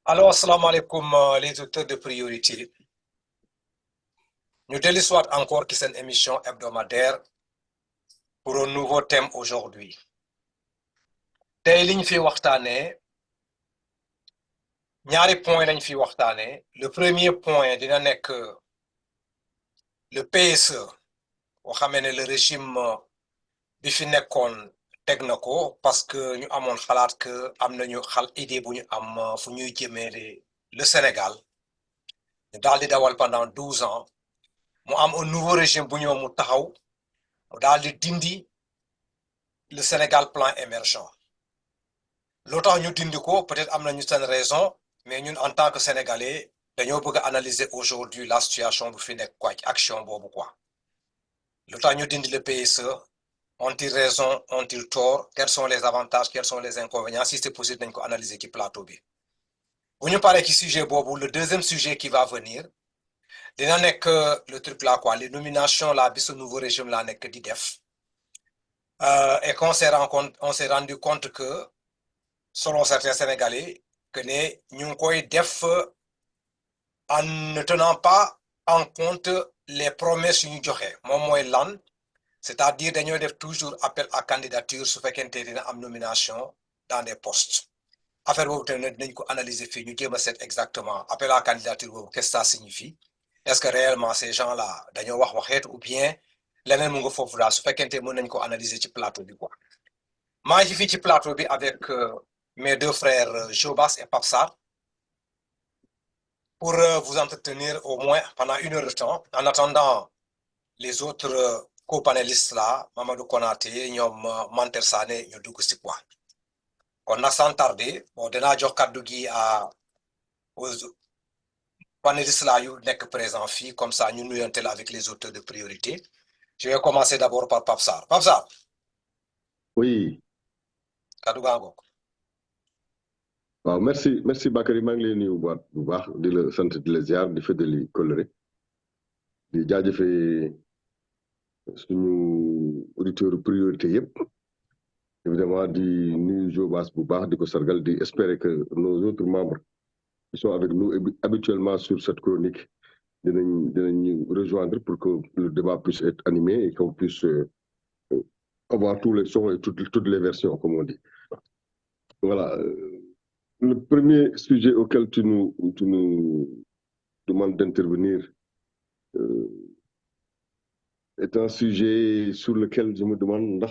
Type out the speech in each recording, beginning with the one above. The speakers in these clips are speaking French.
Alors, assalamu alaikum, les auteurs de priorité. Nous délissuons encore qui c'est une émission hebdomadaire pour un nouveau thème aujourd'hui. tey liñ fi waxtaanee ñaari point lañ fi waxtaanee le premier point dina nekk le PSE boo xamee ne le régime bi fi nekkoon teg na ko parce que ñu amoon xalaat que am nañu idée bu ñu am fu ñuy jëmee le Sénégal ñu daal di dawal pendant 12 ans mu am un nouveau régime bu ñëw mu taxaw mu daal di dindi le Sénégal plan émergent loo tax ñu dindi ko peut-être am nañu seen raison mais ñun en tant que sénégalais dañoo bëgg a analyser aujourd'hui la situation bu fi nekk quoi ci action boobu quoi loo tax ñu dindi le PSE ont-ils raison ont-ils tort quels sont les avantages quels sont les inconvénients si c'est possible nañ ko analyser ci plateau bi bu ñu paree ci sujet boobu le deuxième sujet qui va venir dina nekk le truc là quoi les nominations là bi ce nouveau régime là nekk di def et qu'on s'est rendu compte que selon certains Sénégalais que ne ñu ngi koy def en ne tenant pas en compte les promesses yu ñu joxe moom mooy lan c'est-à-dire dañoo def toujours appel à candidature su fekkente dina am nomination dans des postes affaire boobu tamit dinañ ko analyser fii ñu jéem a seet exactement appel à candidature boobu qu'est-ce que ça signifie est-ce que réellement ces gens-là dañoo wax waxeet ou bien leneen mu nga foofu daal su fekkente mën nañ ko analyser ci plateau bi quoi maa ngi fii ci plateau bi avec mes deux frères Jobas et Papsar pour vous entretenir au moins pendant 1 heure de temps en attendant les autres co-panélistes là Mamadou Konaté ñoom Manter Sané ñu dugg si quoi kon nag sans tarder bon dinaa jox kàddu gi aux panélistes là yu nekk présent fii comme ça ñu nuyanteel avec les auteurs de priorité je vais commencer d'abord par Papsar Papsar. Oui. kàddu gaa ngoog. waaw merci Bakary maa ngi lay nuyu bu baax di la sant di la ziar di feddali kóllëre di jaajëfee suñu auditeur priorité yëpp évidemment di nuyu Jobas bu baax di ko sargal di espérer que nos autres membres qui sont avec nous habituellement sur cette chronique dinañ rejoindre pour que le débat puisse être animé et qu'on puisse avoir tous les sons et toutes les versions comme on dit. Voilà. Le premier sujet auquel tu nous demandes d'intervenir est un sujet sur lequel je me demande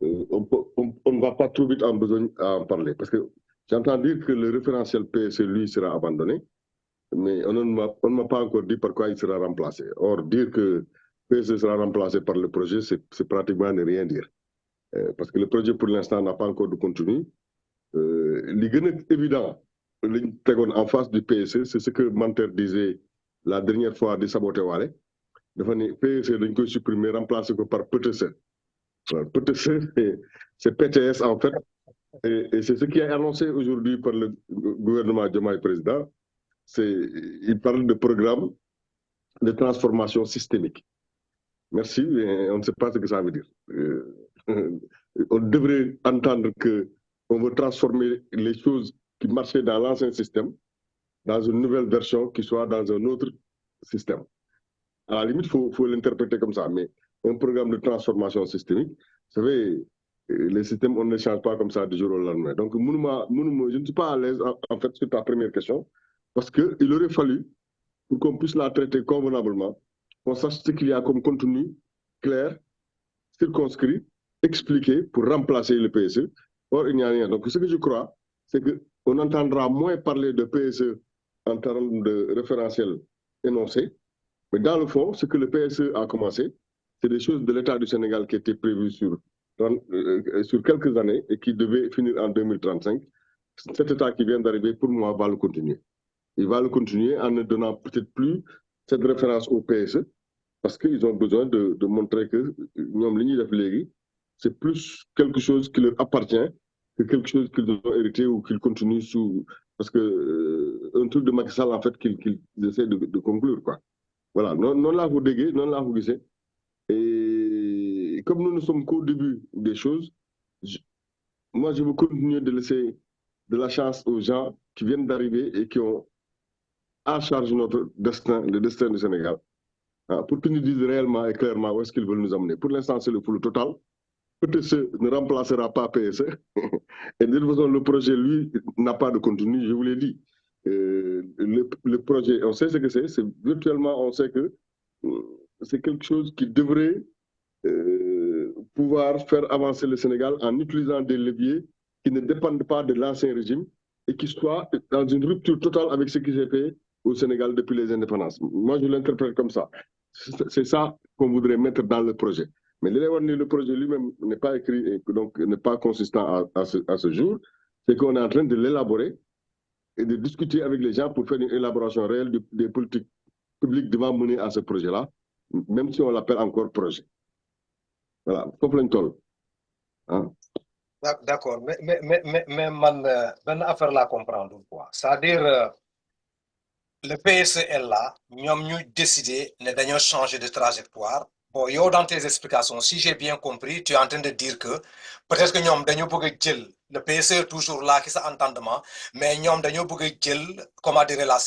on ne va pas trop vite en besoin à en parler parce que j'entends dire que le référentiel PSE lui sera abandonné mais on ne m'a pas encore dit par quoi il sera remplacé. Or dire que PSE sera remplacé par le projet c'est pratiquement ne rien dire parce que le projet pour l'instant n'a pas encore de contenu. Li gën a évident liñ tegoon en face du PSE c'est ce que Manter disait la dernière fois di saboté waale dafa ne PSE dañ koy supprimer remplacer ko par PTSE. PTSE c'est PTS en fait et c'est ce qui est annoncé aujourd'hui par le gouvernement Diomaye président il parle de programme de transformation systémique. Merci, mais on ne sait pas ce que ça veut dire. On devrait entendre que on veut transformer les choses qui marchaient dans l'ancien système dans une nouvelle version qui soit dans un autre système. À la limite, faut l'interpréter comme ça, mais un programme de transformation systémique, vous savez, les systèmes, on ne change pas comme ça du jour au lendemain. Donc, je ne suis pas à l'aise, en fait, sur ta première question, parce qu'il aurait fallu, pour qu'on puisse la traiter convenablement, qu'on sache ce qu'il y a comme contenu clair, circonscrit, expliqué pour remplacer le PSE. Or, il n'y a rien. Donc, ce que je crois, c'est qu'on entendra moins parler de PSE en termes de référentiel énoncé. Mais dans le fond, ce que le PSE a commencé, c'est des choses de l'État du Sénégal qui étaient prévues sur quelques années et qui devaient finir en 2035. Cet État qui vient d'arriver, pour moi, va le continuer. Il va le continuer en ne donnant peut-être plus cette référence au PSE, parce qu'ils ont besoin de montrer que c'est plus quelque chose qui leur appartient que quelque chose qu'ils ont hérité ou qu'ils continuent sous... Parce que un truc de Macky Sall, en fait, qu'ils essaient de conclure, quoi. Voilà, non là, vous déguez, non là, vous guissez. Et comme nous ne sommes qu'au début des choses, moi, je veux continuer de de la chance aux gens qui viennent d'arriver et qui ont à charge notre destin, le destin du Sénégal, pour qu'ils nous disent réellement et clairement où est-ce qu'ils veulent nous amener. Pour l'instant, c'est le flou total. PTCE ne remplacera pas PSE. Et de toute façon, le projet, lui, n'a pas de contenu, je vous l'ai dit. Le projet, on sait ce que c'est. Virtuellement, on sait que c'est quelque chose qui devrait pouvoir faire avancer le Sénégal en utilisant des leviers qui ne dépendent pas de l'ancien régime et qui soient dans une rupture totale avec ce qui s'est fait au Sénégal depuis les indépendances. Moi, je l'interprète comme ça. C'est ça qu'on voudrait mettre dans le projet. Mais le projet lui-même n'est pas écrit et donc n'est pas consistant à ce jour. C'est qu'on est en train de l'élaborer et de discuter avec les gens pour faire une élaboration réelle des politiques publiques devant mener à ce projet-là, même si on l'appelle encore projet. Voilà, faut plein de hein? D'accord, mais man, affaire là comprendre quoi. C'est-à-dire, le PSE est là, nous avons décidé de changer de trajectoire. Bon, yo, dans tes explications, si j'ai bien compris, tu es en train de dire que peut-être que nous avons le PSE est toujours là, qui s'entendement, mais nous avons comment dire la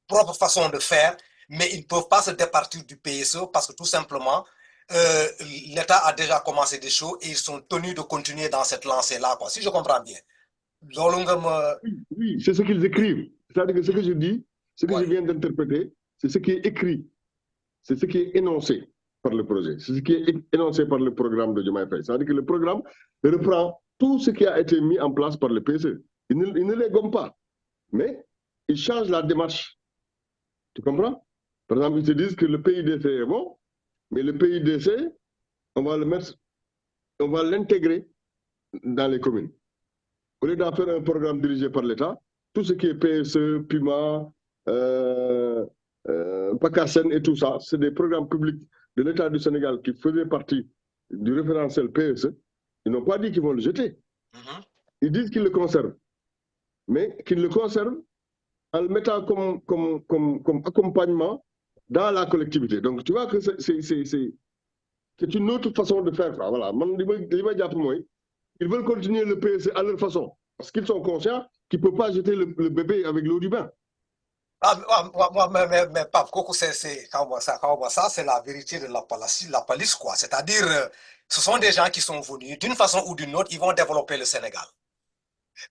propre façon de faire, mais ils ne peuvent pas se départir du PSE parce que tout simplement, l'État a déjà commencé des choses et ils sont tenus de continuer dans cette lancée-là, quoi, si je comprends bien. Oui, c'est ce qu'ils écrivent. C'est-à-dire que ce que je dis, ce que je viens d'interpréter, c'est ce qui est écrit, c'est ce qui est énoncé par le projet, c'est ce qui est énoncé par le programme de Diomaye Faye. C'est-à-dire que le programme reprend tout ce qui a été mis en place par le PSE. Il ne les gomme pas, mais il change la démarche. Tu comprends? Par exemple, ils te disent que le PIDC est bon, mais le PIDC, on va l'intégrer dans les communes. Au lieu d'en faire un programme dirigé par l'État, tout ce qui est PSE, PUMA, PACASEN et tout ça, c'est des programmes publics de l'État du Sénégal qui faisaient partie du référentiel PSE. Ils n'ont pas dit qu'ils vont le jeter. Ils disent qu'ils le conservent. Mais qu'ils le conservent en le mettant comme accompagnement dans la collectivité. Donc, tu vois que c'est une autre façon de faire. Voilà. Ils veulent continuer le PSE à leur façon. Parce qu'ils sont conscients qu'ils ne peuvent pas jeter le bébé avec l'eau du bain. Mais Pape, ça, c'est la vérité de la police, quoi. C'est-à-dire, ce sont des gens qui sont venus, d'une façon ou d'une autre, ils vont développer le Sénégal.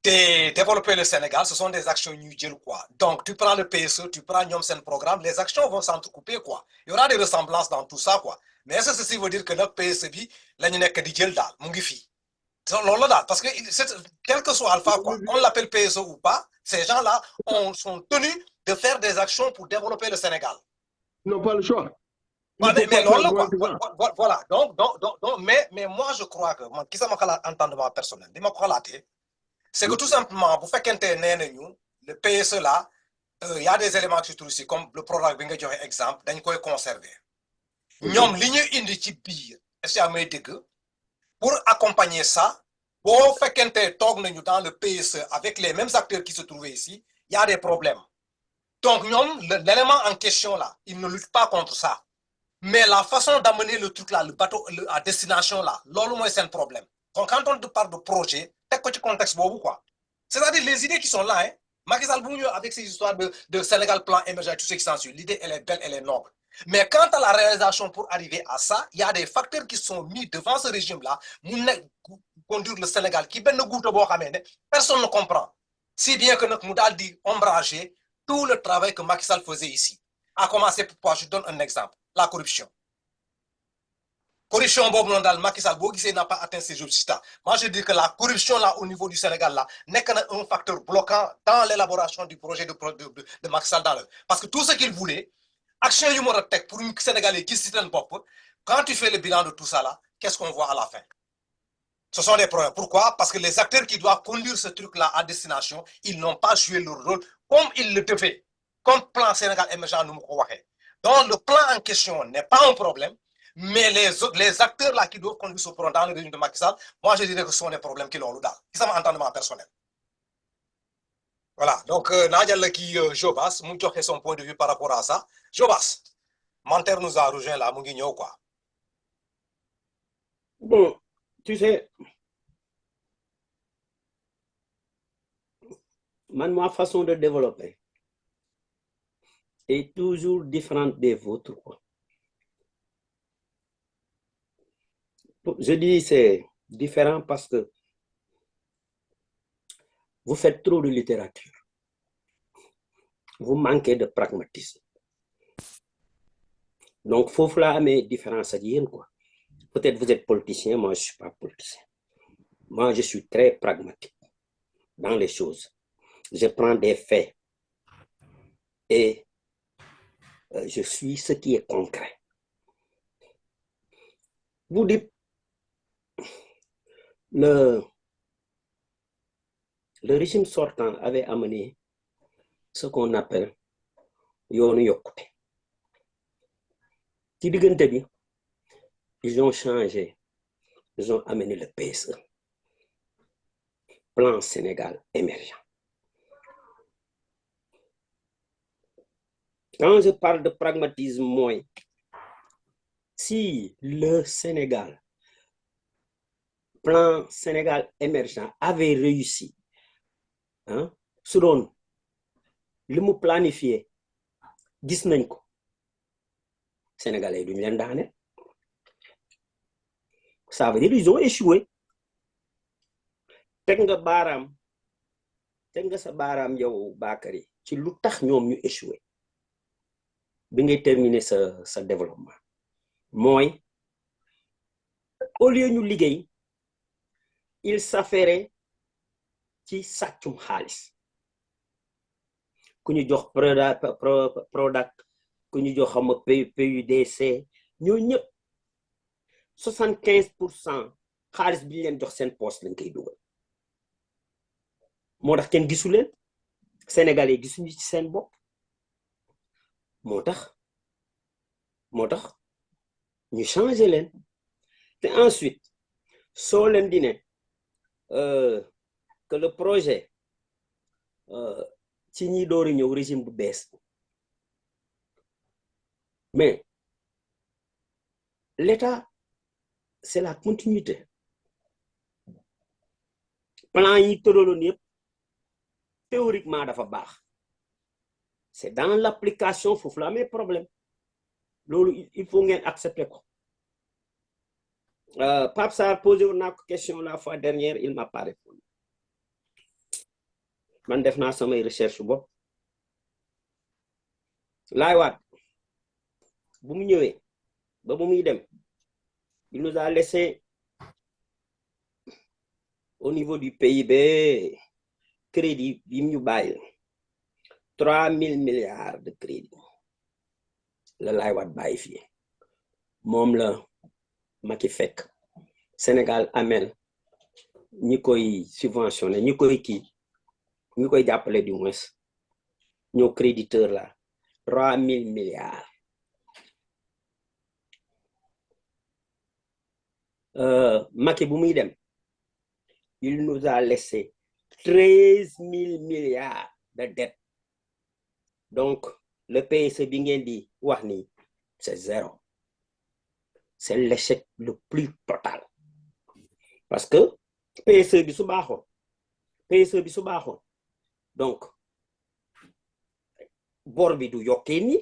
Développer le Sénégal, ce sont des actions inutiles, quoi. Donc, tu prends le PSE, tu prends Nyom programme, les actions vont s'entrecouper, quoi. Il y aura des ressemblances dans tout ça, quoi. Mais est-ce que ceci veut dire que notre PSE, là, il n'y a que des gels d'al, Mungifi? Parce que quel que soit Alpha, quoi, on l'appelle PSE ou pas, ces gens-là sont tenus de faire des actions pour développer le Sénégal. Ils n'ont pas le choix. Voilà. Donc, mais moi, je crois que, qui ça m'a entendement personnel, c'est que tout simplement, vous faites qu'un le PSE là, il y a des éléments qui se trouvent ici, comme le programme que j'ai exemple, d'un quoi conserver. Nous avons ligne indicible, pour accompagner ça, pour faire qu'un dans le PSE avec les mêmes acteurs qui se trouvaient ici, il y a des problèmes. Donc, l'élément en question là, il ne lutte pas contre ça. Mais la façon d'amener le truc là, le bateau à destination là, c'est un problème. Donc, quand on parle de projet, t'as quoi du contexte beaucoup quoi. C'est-à-dire les idées qui sont là, hein. Macky Sall avec ces histoires de Sénégal plan émergent, tout ce qui s'ensuit, l'idée elle est belle, elle est noble. Mais quant à la réalisation pour arriver à ça, il y a des facteurs qui sont mis devant ce régime-là, pour conduire le Sénégal, qui personne ne comprend. Si bien que notre modèle dit ombrager tout le travail que Macky Sall faisait ici. À commencer par, je donne un exemple, la corruption. Corruption, Macky Sall, n'a pas atteint ses objectifs. Moi, je dis que la corruption là, au niveau du Sénégal là, n'est qu'un facteur bloquant dans l'élaboration du projet de Macky Sall. Parce que tout ce qu'il voulait, action humorotech pour une Sénégalais qui cite un pop, quand tu fais le bilan de tout ça là, qu'est-ce qu'on voit à la fin? Ce sont des problèmes. Pourquoi? Parce que les acteurs qui doivent conduire ce truc-là à destination, ils n'ont pas joué leur rôle comme ils le devaient. Comme plan Sénégal émergent, nous donc, le plan en question n'est pas un problème, mais les acteurs là qui doivent conduire ce programme dans le régime de Macky Sall, moi je dirais que ce sont des problèmes qui l'ont là. Qui ça m'entendement personnel. Voilà, donc Nadia qui Jobas, mon fait son point de vue par rapport à ça. Jobas, Manter nous a rejoint là, mon quoi. Bon, tu sais, ma façon de développer est toujours différente des vôtres, quoi. Je dis c'est différent parce que vous faites trop de littérature. Vous manquez de pragmatisme. Donc, faut là mais différence à dire, quoi. Peut-être vous êtes politicien, moi je ne suis pas politicien. Moi, je suis très pragmatique dans les choses. Je prends des faits et je suis ce qui est concret. Vous dites, le régime sortant avait amené ce qu'on appelle yoonu yokkute. Ci diggante bi, ils ont changé, ils ont amené le PSE, plan Sénégal émergent. Quand je parle de pragmatisme, moi, si le Sénégal, plan Sénégal émergent avait réussi, hein, su doon li mu planifié gis nañ ko Sénégalais duñ leen daane. Ça veut dire ils ont échoué. Teg nga sa baaraam yow Bakary ci lu tax ñoom ñu échoué bi ngay terminer sa développement mooy au lieu ñu liggéey il s'affairait ci sàccum xaalis ku ñu jox Prodac ku ñu jox xam PUDC ñoo ñëpp 75% xaalis bi ñu leen jox seen poste lañ koy dugal moo tax kenn gisu leen Sénégalais gisuñu ci seen bopp moo tax ñu changé leen te ensuite soo leen di ne que le projet ci ñi doori ñëw régime bu bees mais l'État c'est la continuité plan yi tëraloon yëpp théoriquement dafa baax c'est dans l'application foofu la amee problème loolu il faut ngeen accepter ko Pape Sarr posé woon naa ko question la fois dernière il m'a pas répondu man def naa samay recherche bopp Laay Wade bu mu ñëwee ba bu muy dem il nous a laissé au niveau du PIB crédit bi mu ñu bàyyi 3000 milliards de crédit la Laay Wade bàyyi fii moom la Macky fekk Sénégal amel ñi koy subventionné ñi koy jàppale du moins ñoo créditeur la 3000 milliards Macky bu muy dem il nous a laissé 13000 milliards de dette donc le PSE bi ngeen di wax ni c'est zéro. C'est l'échec le plus total parce que PSE bi su baaxoon donc bor bi du yokkee ni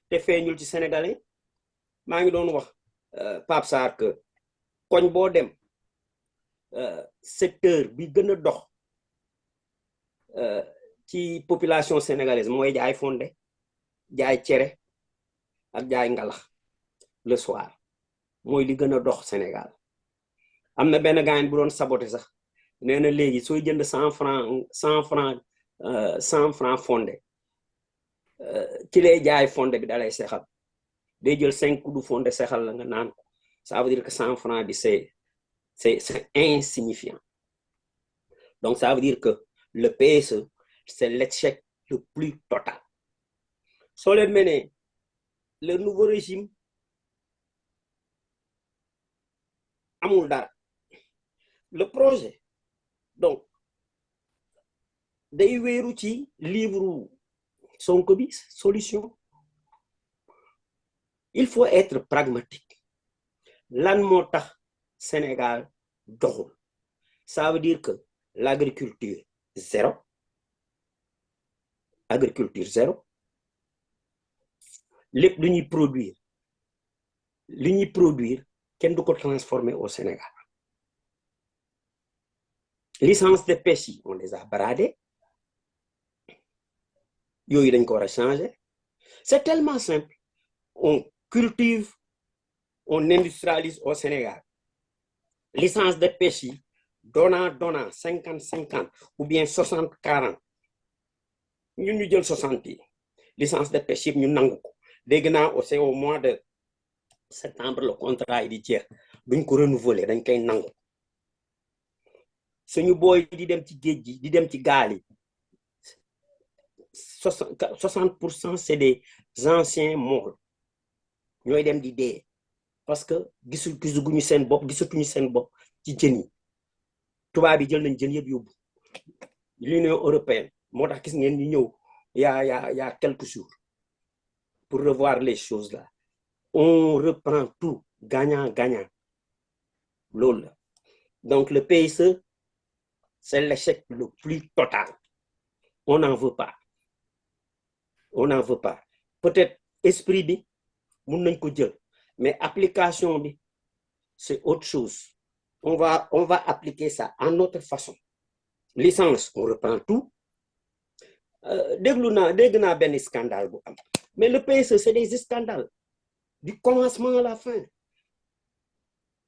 te feeñul ci Sénégalais maa ngi doon wax Pape Sarr que koñ boo dem secteur bi gën a dox ci population sénégalaise mooy jaay fonde jaay cere ak jaay ngalax le soir mooy li gën a dox Sénégal am na benn gaañ bu doon saboté sax nee na léegi sooy jënd 100 francs fonde ki lay jaay fonde bi dalay sexal day jël 5 coups de fonde sexal la nga naan ko ça veut dire que 100 francs bi c'est insignifiant donc ça veut dire que le PSE c'est l'échec le plus total soo leen menee le nouveau régime amul dara le projet donc day wéeru ci livre Sonko bi solution il faut être pragmatique lan moo tax Sénégal doxul ça veut dire que l'agriculture zéro. Agriculture zéro. Les produire qu'est-ce qu'on transformer au Sénégal. Licence de pêche, on les a bradés. Yoy dañ ko wara changer. C'est tellement simple. On cultive, on industrialise au Sénégal. Licence de pêche, donnant 50-50 ou bien 60-40. Nous ñu jël 60 yi. Licence de pêche ñu nangu ko. Dégg naa aussi au mois de septembre le contrat yi di jeex duñ ko renouveler dañ koy nangu. Suñu boy di dem ci géej gi di dem ci gaal yi 60% c'est des anciens morts ñooy dem di dee parce que gisuguñu seen bopp gisatuñu seen bopp ci jën yi tubaab bi jël nañ jën yëpp yóbbu l'Union européenne moo tax gis ngeen ñu ñëw y a quelques jours pour revoir les choses là on reprend tout gagnant loolu la donc le PSE c'est l'échec le plus total. On n'en veut pas. On n'en veut pas. Peut-être esprit bi mun nañ ko jël mais application bi c'est autre chose. On va appliquer ça en notre façon. Licence, on reprend tout. Dégg naa benn scandale bu am. Mais le PSE c'est des scandales du commencement à la fin.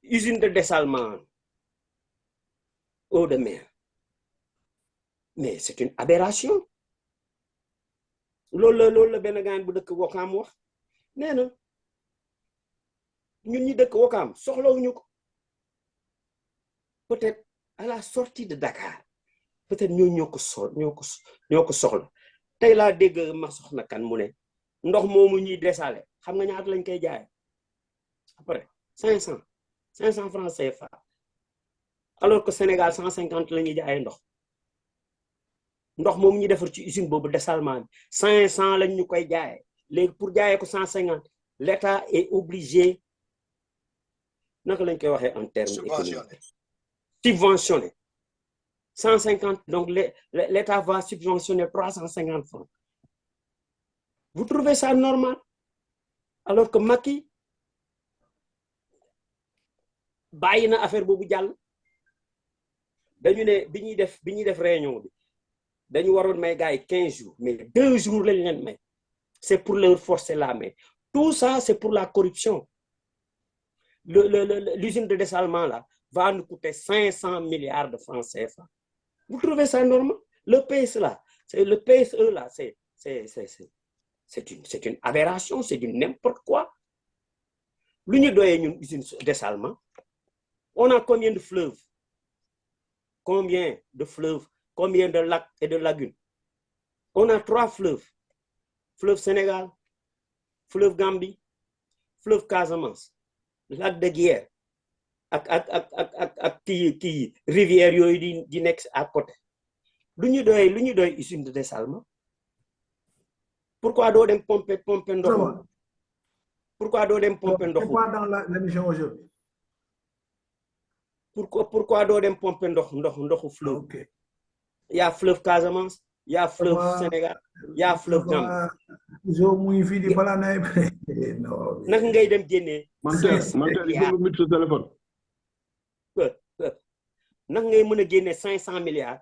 Usine de dessalement, eau de mer. Mais c'est une aberration. Loolu la benn gaan bu dëkk Wakaam wax nee na ñun ñi dëkk Wakaam soxlawuñu ko peut-être à la sortie de Dakar peut-être ñoo ko soxla tey laa dégg ma soxna kan mu ne ndox moomu ñuy desaale xam nga ñaata lañ koy jaay après 500 francs CFA alors que Sénégal 150 la ñuy jaayee ndox moom ñu defar ci usine boobu dessalement 500 lañ ñu koy jaayee léegi pour jaayee ko 150 l'État est obligé naka lañ koy waxee en termes économiques subventionné 150 donc l'État va subventionner 350 francs. Vous trouvez ça normal alors que Macky bàyyi na affaire boobu jàll dañu ne bi ñuy def réunion bi dañu waroon may gars yi 15 jours mais 2 jours lañ leen may c'est pour leur forcer la main. Tout ça c'est pour la corruption. L'usine de dessalement là va nous coûter 500 milliards de francs CFA. Vous trouvez ça normal? Le PSE là, c'est une aberration, c'est du n'importe quoi. L'Union doit une usine de dessalement. On a combien de fleuves? Combien de lacs et de lagunes? On a 3 fleuves. Fleuve Sénégal, fleuve Gambie, fleuve Casamance, lac de Guiers, ak rivière yooyu di nekk à côté. lu ñu doy usine de dessalement. Pourquoi doo dem pomper ndox? Pourquoi doo dem pomper ndox? C'est pas dans l'émission aujourd'hui. Pourquoi doo dem pomper ndoxu fleuve? Okay. Il y a fleuve Casamance, il y a fleuve Sénégal, il y a fleuve Gambie. Zo muy fi di bala nay non. Nak ngay dem génné Mantel il faut mettre ce téléphone. Nak ngay mëna génné 500 milliards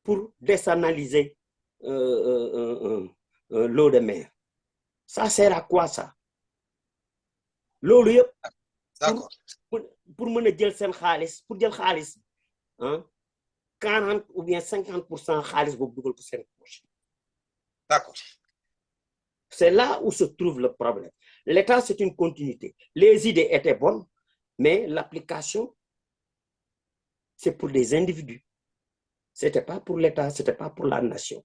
pour désanalyser l'eau de mer. Ça sert à quoi ça? Lolu yépp d'accord pour mëna jël sen xaliss pour jël xaliss hein 40 ou bien 50% xaliss bobu dugal ko sen poche. D'accord. C'est là où se trouve le problème. L'État, c'est une continuité. Les idées étaient bonnes, mais l'application, c'est pour les individus. C'était pas pour l'État, c'était pas pour la nation.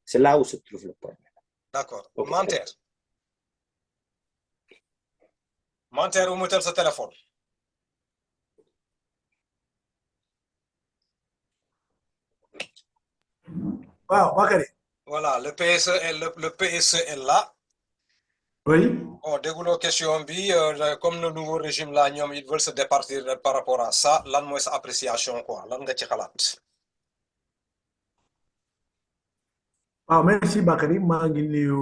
C'est là où se trouve le problème. D'accord. Okay. Manter, où mettez ce téléphone? Wow, Bakary. Voilà, le PSE est là. Oui. Bon, dégoulot question bi, comme le nouveau régime là, ils veulent se départir par rapport à ça. Lan mooy sa appréciation quoi? Lan nga ci xalaat? waaw merci Bakary maa ngi nuyu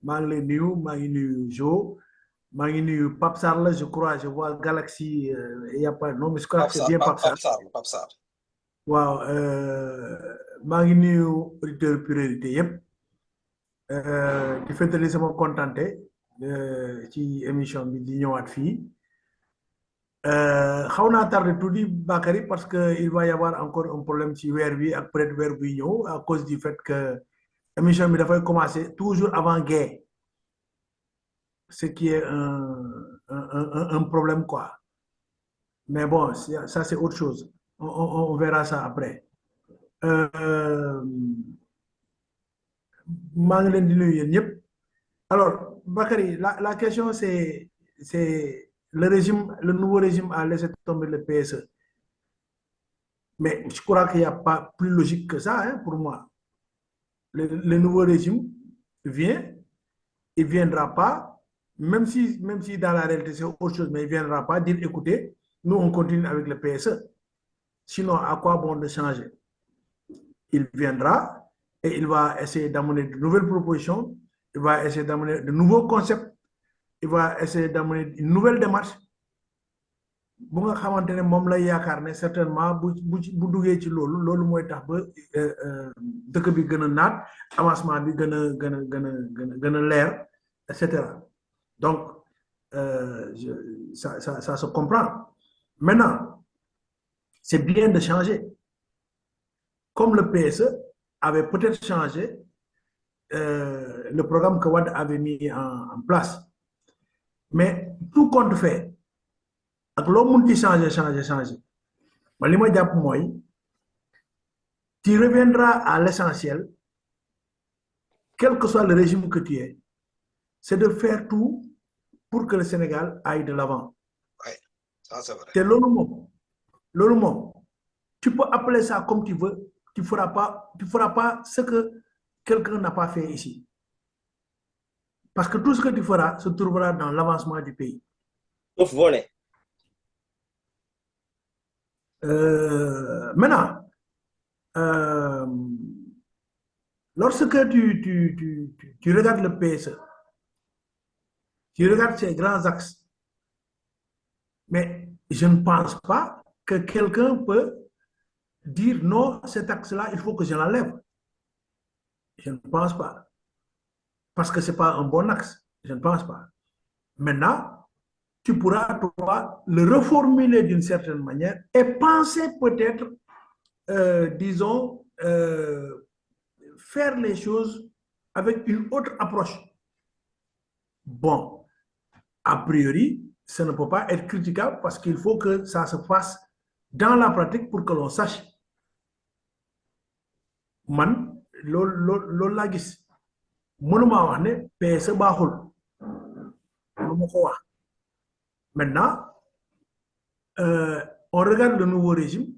maa ngi lay nuyu maa ngi nuyu Jo maa ngi nuyu Pape Sarr la je crois je vois Galaxy il y a pas non mais je crois que c'est bien Pape Sarr Pape Sarr. waaw maa ngi nuyu auditeur priorité yëpp di fëttali sama contenté ci émission bi di ñëwaat fii xaw naa tardé tuuti Bakary parce que il va y avoir encore un problème ci weer bi ak peut-être weer buy ñëw à cause du fait que émission bi dafay commencer toujours avant guerre ce qui est un problème quoi mais bon ça c'est autre chose on verra ça après maa ngi leen di nuyu yéen ñëpp alors Bakary la question c'est le nouveau régime a laissé tomber le PSE mais je crois qu'il n'y a pas plus logique que ça hein, pour moi le nouveau régime vient il viendra pas même si dans la réalité c'est autre chose mais il viendra pas dire écoutez nous on continue avec le PSE sinon à quoi bon de changer il viendra et il va essayer d'amener de nouvelles propositions, il va essayer d'amener de nouveaux concepts, il va essayer d'amener une nouvelle démarche. bu nga xamante ne moom lay yaakaar ne certainement bu duggee ci loolu mooy tax ba dëkk bi gën a naat avancement bi gën a leer et cetera donc ça se comprend maintenant c'est bien de changer comme le PSE avait peut-être changé le programme que Wade avait mis en place. Mais tout compte fait, ak loo mun ci changer. Mais li ma jàpp mooy tu reviendras à l'essentiel, quel que soit le régime que tu es, c'est de faire tout pour que le Sénégal aille de l'avant. Oui, ça c'est vrai. C'est loolu moom, tu peux appeler ça comme tu veux, tu feras pas ce que quelqu'un n'a pas fait ici. Parce que tout ce que tu feras se trouvera dans l'avancement du pays. Sauf voler. Maintenant, lorsque tu regardes le PSE, tu regardes ces grands axes, mais je ne pense pas que quelqu'un peut dire non, cet axe-là, il faut que je l'enlève. Je ne pense pas. Parce que ce n'est pas un bon axe. Je ne pense pas. Maintenant, tu pourras, toi, le reformuler d'une certaine manière et penser peut-être, disons, faire les choses avec une autre approche. Bon, a priori, ça ne peut pas être critiquable parce qu'il faut que ça se fasse dans la pratique pour que l'on sache. Man, loolu laa gis mënuma wax ne PSE baaxul mënuma ko wax maintenant on regarde le nouveau régime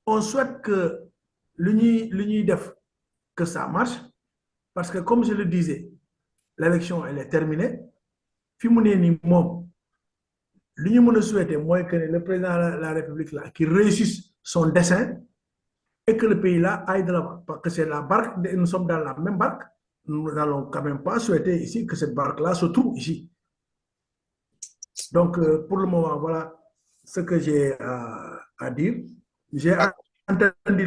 on souhaite que li ñuy def que ça marche parce que comme je le disais l'élection elle est terminée fi mu ne nii moom li ñu mën a souhaiter mooy que le président de la République là qui réussisse son dessein et que le pays là aille de l'avant. Parce que c'est la barque, nous sommes dans la même barque. Nous n'allons quand même pas souhaiter ici que cette barque-là se trouve ici. Donc, pour le moment, voilà ce que j'ai à dire. J'ai entendu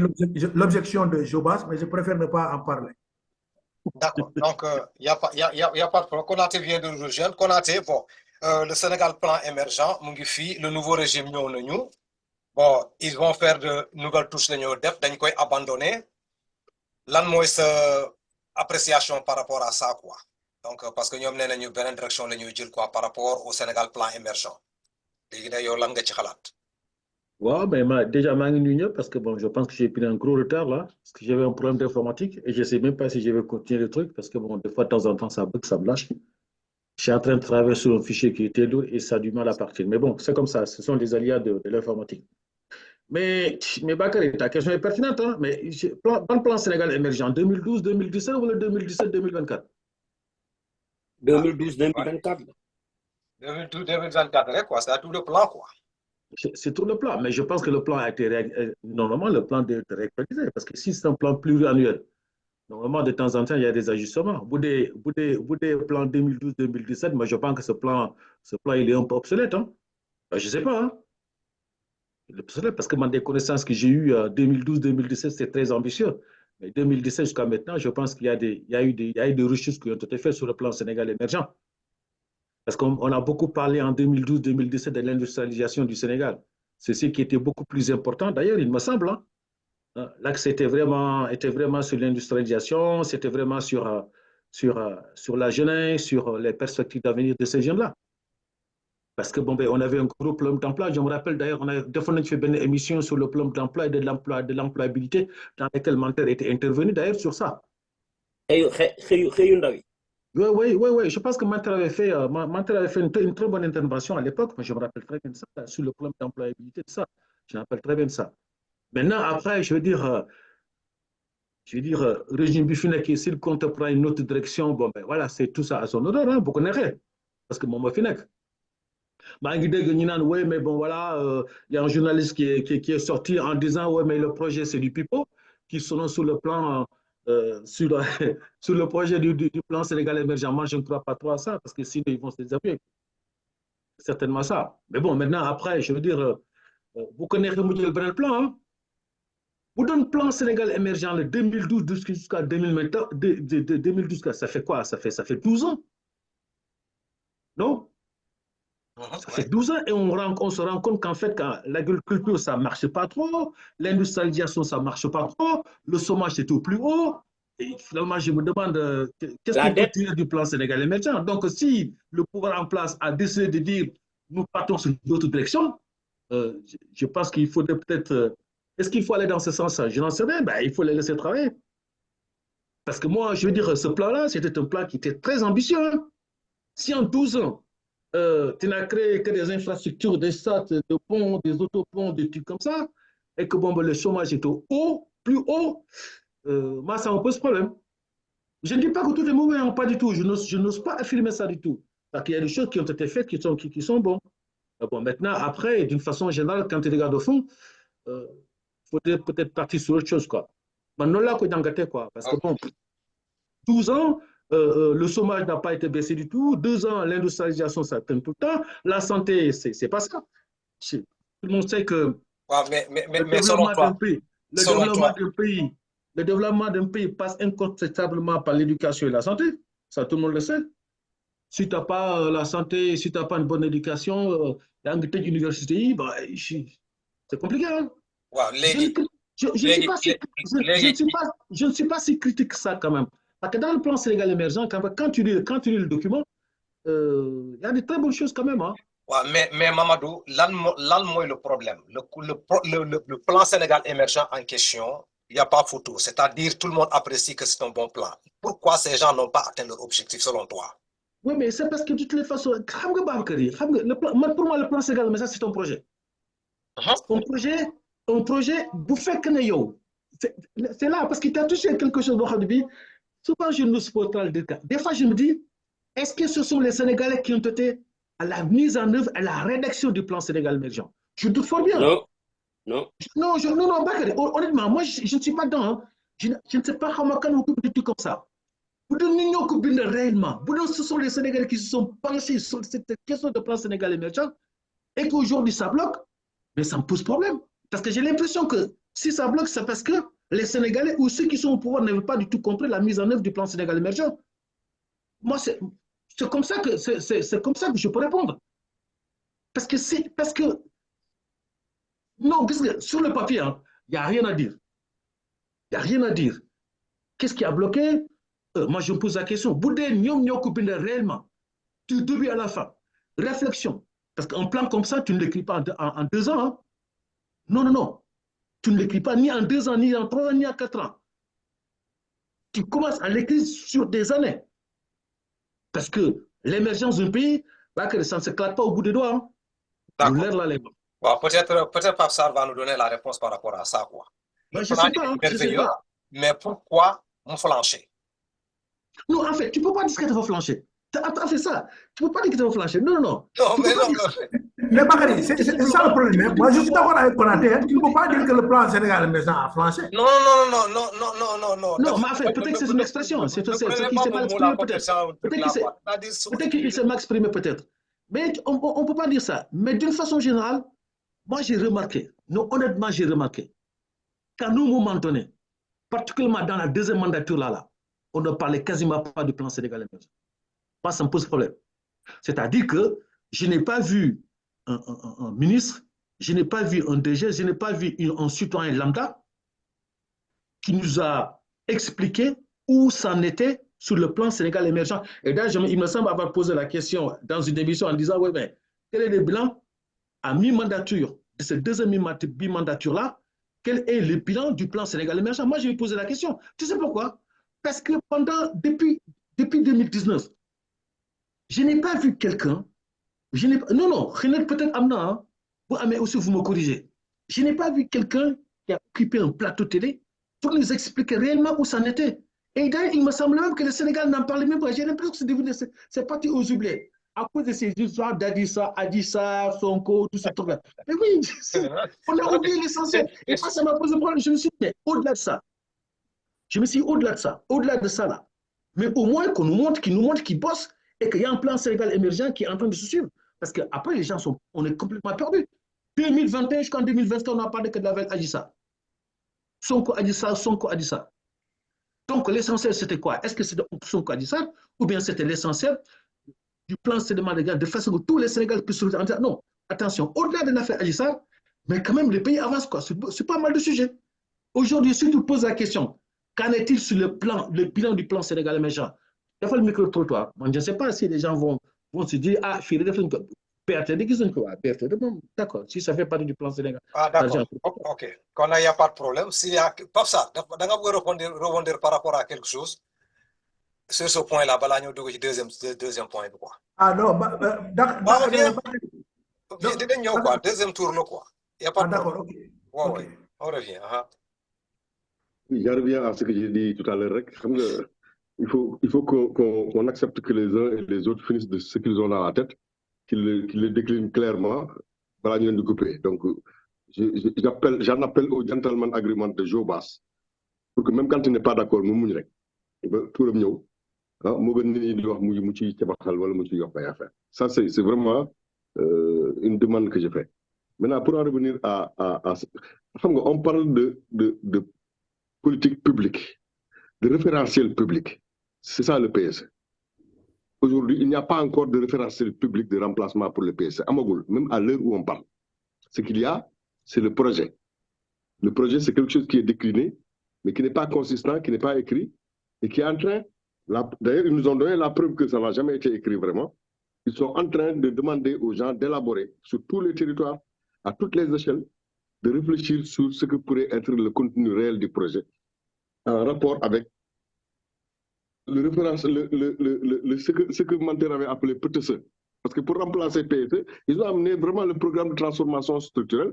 l'objection de Jobas, mais je préfère ne pas en parler. D'accord. Donc, il n'y a pas de problème. Konaté vient de nous rejoindre. Konaté, bon, le Sénégal plan émergent, Mungifi, le nouveau régime, nous. Bon, ils vont faire de nouvelles touches de nous def, dañ koy abandonner. Lan mooy sa appréciation par rapport à ça quoi. Donc parce que ñoom nee nañu beneen direction la ñuy jël quoi par rapport au Sénégal plan émergent. Léegi nag yow lan nga ci xalaat. Ouais, ben, déjà, parce que bon, je pense que j'ai pris un gros retard là, parce que j'avais un problème d'informatique et je ne sais même pas si je vais continuer le truc, parce que bon, des fois, de temps en temps, ça bug, ça me lâche. Je suis en train de travailler sur un fichier qui était lourd et ça a du mal à partir. Mais bon, c'est comme ça, ce sont les aléas de l'informatique. Mais Bakary, ta question est pertinente, hein? Mais dans le plan Sénégal émergent, 2012, 2017 ou le 2017, 2024? 2012, 2024. 2012, 2024, quoi, c'est à tout le plan, quoi. C'est tout le plan, mais je pense que le plan a été normalement le plan de réactualiser, parce que si c'est un plan pluriannuel, Normalement, de temps en temps, il y a des ajustements. Vous des plans 2012-2017, moi, je pense que ce plan, il est un peu obsolète. Hein? Je ne sais pas. Hein? Il est obsolète parce que moi, des connaissances que j'ai eues 2012-2017, c'est très ambitieux. Mais 2017 jusqu'à maintenant, je pense qu'il y a eu des ressources qui ont été faites sur le plan Sénégal émergent. Parce qu'on a beaucoup parlé en 2012-2017 de l'industrialisation du Sénégal. C'est ce qui était beaucoup plus important. D'ailleurs, il me semble, hein, l'axe était vraiment sur l'industrialisation, c'était vraiment sur la jeunesse, sur les perspectives d'avenir de ces jeunes-là. Parce que bon, ben, on avait un gros problème d'emploi. Je me rappelle d'ailleurs, on a fait une émission sur le problème d'emploi et de l'employabilité dans laquelle Manter était intervenu d'ailleurs sur ça. Oui, je pense que Manter avait fait une très bonne intervention à l'époque. Je me rappelle très bien de ça, sur le problème d'employabilité, de ça. Je me rappelle très bien de ça. Maintenant, après, je veux dire, régime Bifinek, s'il compte prendre une autre direction, bon, ben voilà, c'est tout ça à son honneur, hein, vous connaissez. Parce que mon Bifinek. Oui, mais bon, voilà, il y a un journaliste qui est sorti en disant, oui, mais le projet, c'est du pipeau, qui sont sur le plan, sur le projet du plan Sénégal émergent. Moi, je ne crois pas trop à ça, parce que sinon, ils vont se désappuyer. Certainement ça. Mais bon, maintenant, après, je veux dire, vous connaissez le plan, hein? Vous donnez le plan Sénégal émergent de 2012 jusqu'à 2012, ça fait quoi? Ça fait 12 ans. Non? Ça fait 12 ans et on se rend compte qu'en fait, l'agriculture, ça ne marche pas trop, l'industrialisation, ça ne marche pas trop, le chômage est au plus haut. Et finalement, je me demande qu'est-ce qu'on peut tirer du plan Sénégal émergent. Donc, si le pouvoir en place a décidé de dire nous partons sur d'autres directions, je pense qu'il faudrait peut-être. Est-ce qu'il faut aller dans ce sens-là? Je n'en sais rien. Ben, il faut les laisser travailler. Parce que moi, je veux dire, ce plan-là, c'était un plan qui était très ambitieux. Si en 12 ans, tu n'as créé que des infrastructures, des stades, des ponts, des autoponts, des trucs comme ça, et que bon, ben, le chômage est au haut, plus haut, moi, ça me pose problème. Je ne dis pas que tout est mauvais, hein, pas du tout. Je n'ose pas affirmer ça du tout. Parce qu'il y a des choses qui ont été faites qui sont bonnes. Bon, maintenant, après, d'une façon générale, quand tu regardes au fond, faudrait peut-être partir sur autre chose, quoi. Maintenant, là, quoi. Parce que bon, 12 ans, le chômage n'a pas été baissé du tout. 2 ans, l'industrialisation, ça atteint tout le temps. La santé, c'est pas ça. Tout le monde sait que le développement d'un pays passe incontestablement par l'éducation et la santé. Ça, tout le monde le sait. Si tu n'as pas la santé, si tu n'as pas une bonne éducation, université, bah, c'est compliqué. Hein? Wow, je ne suis pas si critique que ça quand même. Parce que dans le plan Sénégal émergent, quand tu lis le document, il y a de très bonnes choses quand même. Hein. Ouais, mais Mamadou, là, le problème. Le plan Sénégal émergent en question, il n'y a pas photo. C'est-à-dire tout le monde apprécie que c'est un bon plan. Pourquoi ces gens n'ont pas atteint leur objectif selon toi? Oui, mais c'est parce que de toutes les façons, pour moi, le plan Sénégal émergent, c'est un projet. Un projet, vous faites que c'est là, parce qu'il t'a touché quelque chose. Souvent, je n'ose pas trop le dire. Des fois, je me dis, est-ce que ce sont les Sénégalais qui ont été à la mise en œuvre, à la rédaction du plan Sénégal émergent? Je doute fort bien. Non, Bakary, honnêtement, moi, je ne suis pas dedans. Hein. Je ne sais pas comment on peut des trucs comme ça. Vous donnez réellement. Ce sont les Sénégalais qui se sont penchés sur cette question de plan Sénégal émergent et qu'aujourd'hui, ça bloque. Mais ça me pose problème. Parce que j'ai l'impression que si ça bloque, c'est parce que les Sénégalais ou ceux qui sont au pouvoir n'avaient pas du tout compris la mise en œuvre du plan Sénégal émergent. Moi, c'est comme ça que je peux répondre. Parce que non, sur le papier, il n'y a rien à dire. Il n'y a rien à dire. Qu'est-ce qui a bloqué? Moi, je me pose la question. Boudé, réellement, du début à la fin, réflexion. Parce qu'un plan comme ça, tu ne l'écris pas en 2 ans. Hein? Non. Tu ne l'écris pas ni en 2 ans, ni en 3 ans, ni en 4 ans. Tu commences à l'écrire sur des années. Parce que l'émergence d'un pays, ça ne se claque pas au bout des doigts. Hein? Bon, peut-être Pape Sarr va nous donner la réponse par rapport à ça. Quoi. Ben, je ne sais pas. Mais pourquoi on flancher? Non, en fait, tu ne peux pas dire que tu vas flancher. Attends, c'est ça. Tu ne peux pas dire qu'ils vont flancher. Non, non, non. Non, Tu mais peux pas non, dire ça. Mais Bakary, c'est ça le problème. Hein. Moi, je suis d'accord avec Konaté. Hein. Tu ne peux pas dire que le plan Sénégal émergent a flanché. non, non, non, non, non, non, non, non. Non, mais en fait, peut-être que c'est une expression. C'est Ne ce prenez qui pas s'est mon mal mot là exprimé, comme peut-être. ça, un truc là, quoi. Peut-être qu'il s'est mal exprimé, peut-être. Mais on ne peut pas dire ça. Mais d'une façon générale, moi, j'ai remarqué, non, honnêtement, j'ai remarqué, qu'à un moment donné, particulièrement dans la deuxième mandature là, on ne parlait quasiment pas du plan Sénégal émergent. Moi, ça me pose problème. C'est-à-dire que je n'ai pas vu un ministre, je n'ai pas vu un DG, je n'ai pas vu un citoyen lambda qui nous a expliqué où ça en était sur le plan Sénégal émergent. Et d'ailleurs, il me semble avoir posé la question dans une émission en disant, oui, mais quel est le bilan à mi-mandature, de cette deuxième mi-mandature-là, quel est le bilan du plan Sénégal émergent? Moi, je vais poser la question. Tu sais pourquoi? Parce que depuis 2019, je n'ai pas vu quelqu'un, non, non, peut-être Amna, mais aussi vous me corrigez. Je n'ai pas vu quelqu'un qui a occupé un plateau télé pour nous expliquer réellement où ça en était. Et d'ailleurs, il me semble même que le Sénégal n'en parlait même pas. J'ai l'impression que c'est parti aux oubliettes à cause de ces histoires d'Adissa, Sonko, tout ce truc-là. Mais oui, on a oublié l'essentiel. Et moi, ça m'a posé problème. Je me suis dit, mais au-delà de ça, au-delà de ça, là, mais au moins qu'on nous montre, qu'ils bossent et qu'il y a un plan Sénégal émergent qui est en train de se suivre. Parce qu'après, les gens on est complètement perdus. 2021 jusqu'en 2023, on n'a parlé que de la veille Adissa. Sonko Adissa. Donc, l'essentiel, c'était quoi? Est-ce que c'était Sonko Adissa ou bien c'était l'essentiel du plan Sénégal de façon que tous les Sénégalais puissent se dire non, attention, au-delà de l'affaire Adissa, mais quand même, les pays avancent, quoi. C'est pas mal de sujets. Aujourd'hui, si tu poses la question, qu'en est-il sur le bilan du plan Sénégal émergent? Il faut le micro-trottoir. Je ne sais pas si les gens vont se dire, ah, je suis d'accord, si ça fait partie du plan Sénégal. Ah, d'accord. Ok. Quand il n'y a pas de problème, s'il y a pas ça, rebondir par rapport à quelque chose. Sur ce point-là, deuxième point, quoi. Ah non, deuxième tour, là, quoi. Il n'y a pas de d'accord, problème. ok. Ouais, on revient. Oui, je reviens à ce que j'ai dit tout à l'heure. Il faut qu'on accepte que les uns et les autres finissent de ce qu'ils ont dans la tête, qu'ils le déclinent clairement. Voilà, nous de couper. Donc, j'en appelle au gentleman agreement de Joe Bass pour que même quand il n'est pas d'accord, nous mouillons. Tout le monde. Ça, c'est vraiment une demande que je fais. Maintenant, pour en revenir à on parle de politique publique, de référentiel public. C'est ça le PSE. Aujourd'hui, il n'y a pas encore de référentiel public de remplacement pour le PSE. Amagoul, même à l'heure où on parle. Ce qu'il y a, c'est le projet. Le projet, c'est quelque chose qui est décliné, mais qui n'est pas consistant, qui n'est pas écrit, et qui est en train, d'ailleurs, ils nous ont donné la preuve que ça n'a jamais été écrit vraiment. Ils sont en train de demander aux gens d'élaborer sur tous les territoires, à toutes les échelles, de réfléchir sur ce que pourrait être le contenu réel du projet, en rapport avec le référence, ce que Manter avait appelé PTSE. Parce que pour remplacer PSE, ils ont amené vraiment le programme de transformation structurelle,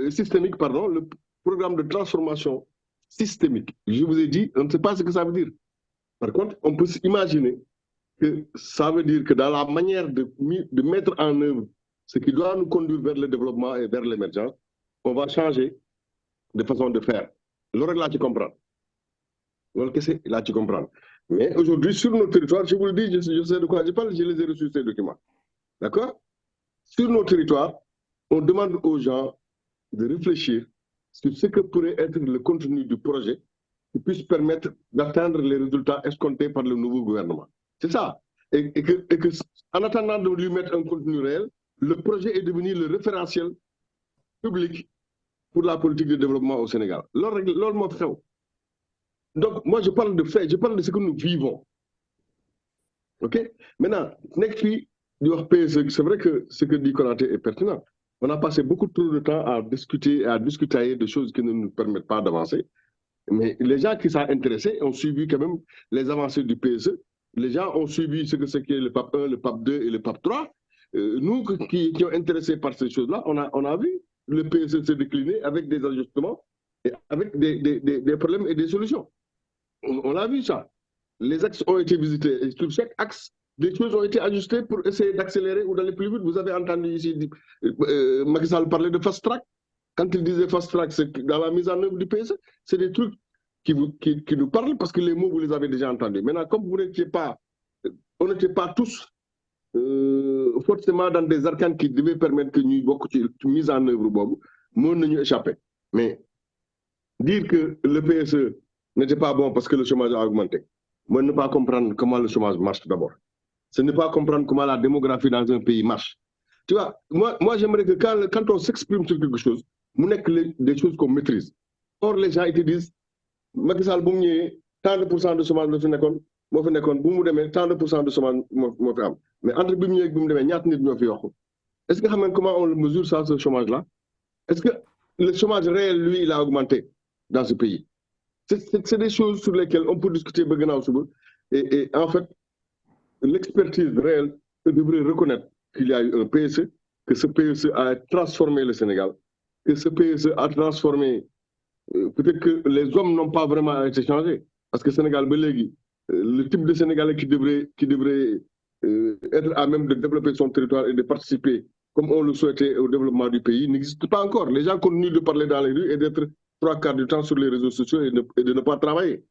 systémique, pardon, le programme de transformation systémique. Je vous ai dit, on ne sait pas ce que ça veut dire. Par contre, on peut s'imaginer que ça veut dire que dans la manière de mettre en œuvre ce qui doit nous conduire vers le développement et vers l'émergence, on va changer de façon de faire. L'autre là, tu comprends. Là, tu comprends. Mais aujourd'hui, sur nos territoires, je vous le dis, je sais de quoi je parle, je les ai reçus ces documents. D'accord? Sur nos territoires, on demande aux gens de réfléchir sur ce que pourrait être le contenu du projet qui puisse permettre d'atteindre les résultats escomptés par le nouveau gouvernement. C'est ça. Et que, en attendant de lui mettre un contenu réel, le projet est devenu le référentiel public pour la politique de développement au Sénégal. Donc, moi, je parle de faits, je parle de ce que nous vivons. OK? Maintenant, c'est vrai que ce que dit Konaté est pertinent. On a passé beaucoup trop de temps à discuter de choses qui ne nous permettent pas d'avancer. Mais les gens qui sont intéressés ont suivi quand même les avancées du PSE. Les gens ont suivi ce que c'est le PAP 1, le PAP 2 et le PAP 3. Nous qui sommes intéressés par ces choses-là, on a vu le PSE se décliner avec des ajustements et avec des problèmes et des solutions. On a vu ça. Les axes ont été visités et sur chaque axe, des choses ont été ajustées pour essayer d'accélérer ou d'aller plus vite. Vous avez entendu ici Macky Sall parler de fast track. Quand il disait fast track, c'est dans la mise en œuvre du PSE, c'est des trucs qui nous parlent parce que les mots, vous les avez déjà entendus. Maintenant, comme vous n'étiez pas, on n'était pas tous forcément dans des arcanes qui devaient permettre que nous beaucoup de mise en œuvre, nous nous échapper. Mais dire que le PSE n'était pas bon parce que le chômage a augmenté, moi, ne pas comprendre comment le chômage marche d'abord. Ce n'est pas comprendre comment la démographie dans un pays marche. Tu vois, moi j'aimerais que quand on s'exprime sur quelque chose, nous n'avons que des choses qu'on maîtrise. Or, les gens ils te disent, Macky Sall, tant de pourcents de chômage, tant de pourcents de chômage, mais entre Bimye et Bimye, est-ce que comment on mesure ça, ce chômage-là? Est-ce que le chômage réel, lui, il a augmenté dans ce pays? C'est des choses sur lesquelles on peut discuter. Et en fait, l'expertise réelle devrait reconnaître qu'il y a eu un PSE, que ce PSE a transformé le Sénégal, que ce PSE a transformé. Peut-être que les hommes n'ont pas vraiment été changés. Parce que Sénégal, le type de Sénégalais qui devrait être à même de développer son territoire et de participer, comme on le souhaitait, au développement du pays, n'existe pas encore. Les gens continuent de parler dans les rues et d'être 3/4 du temps sur les réseaux sociaux et de ne pas travailler.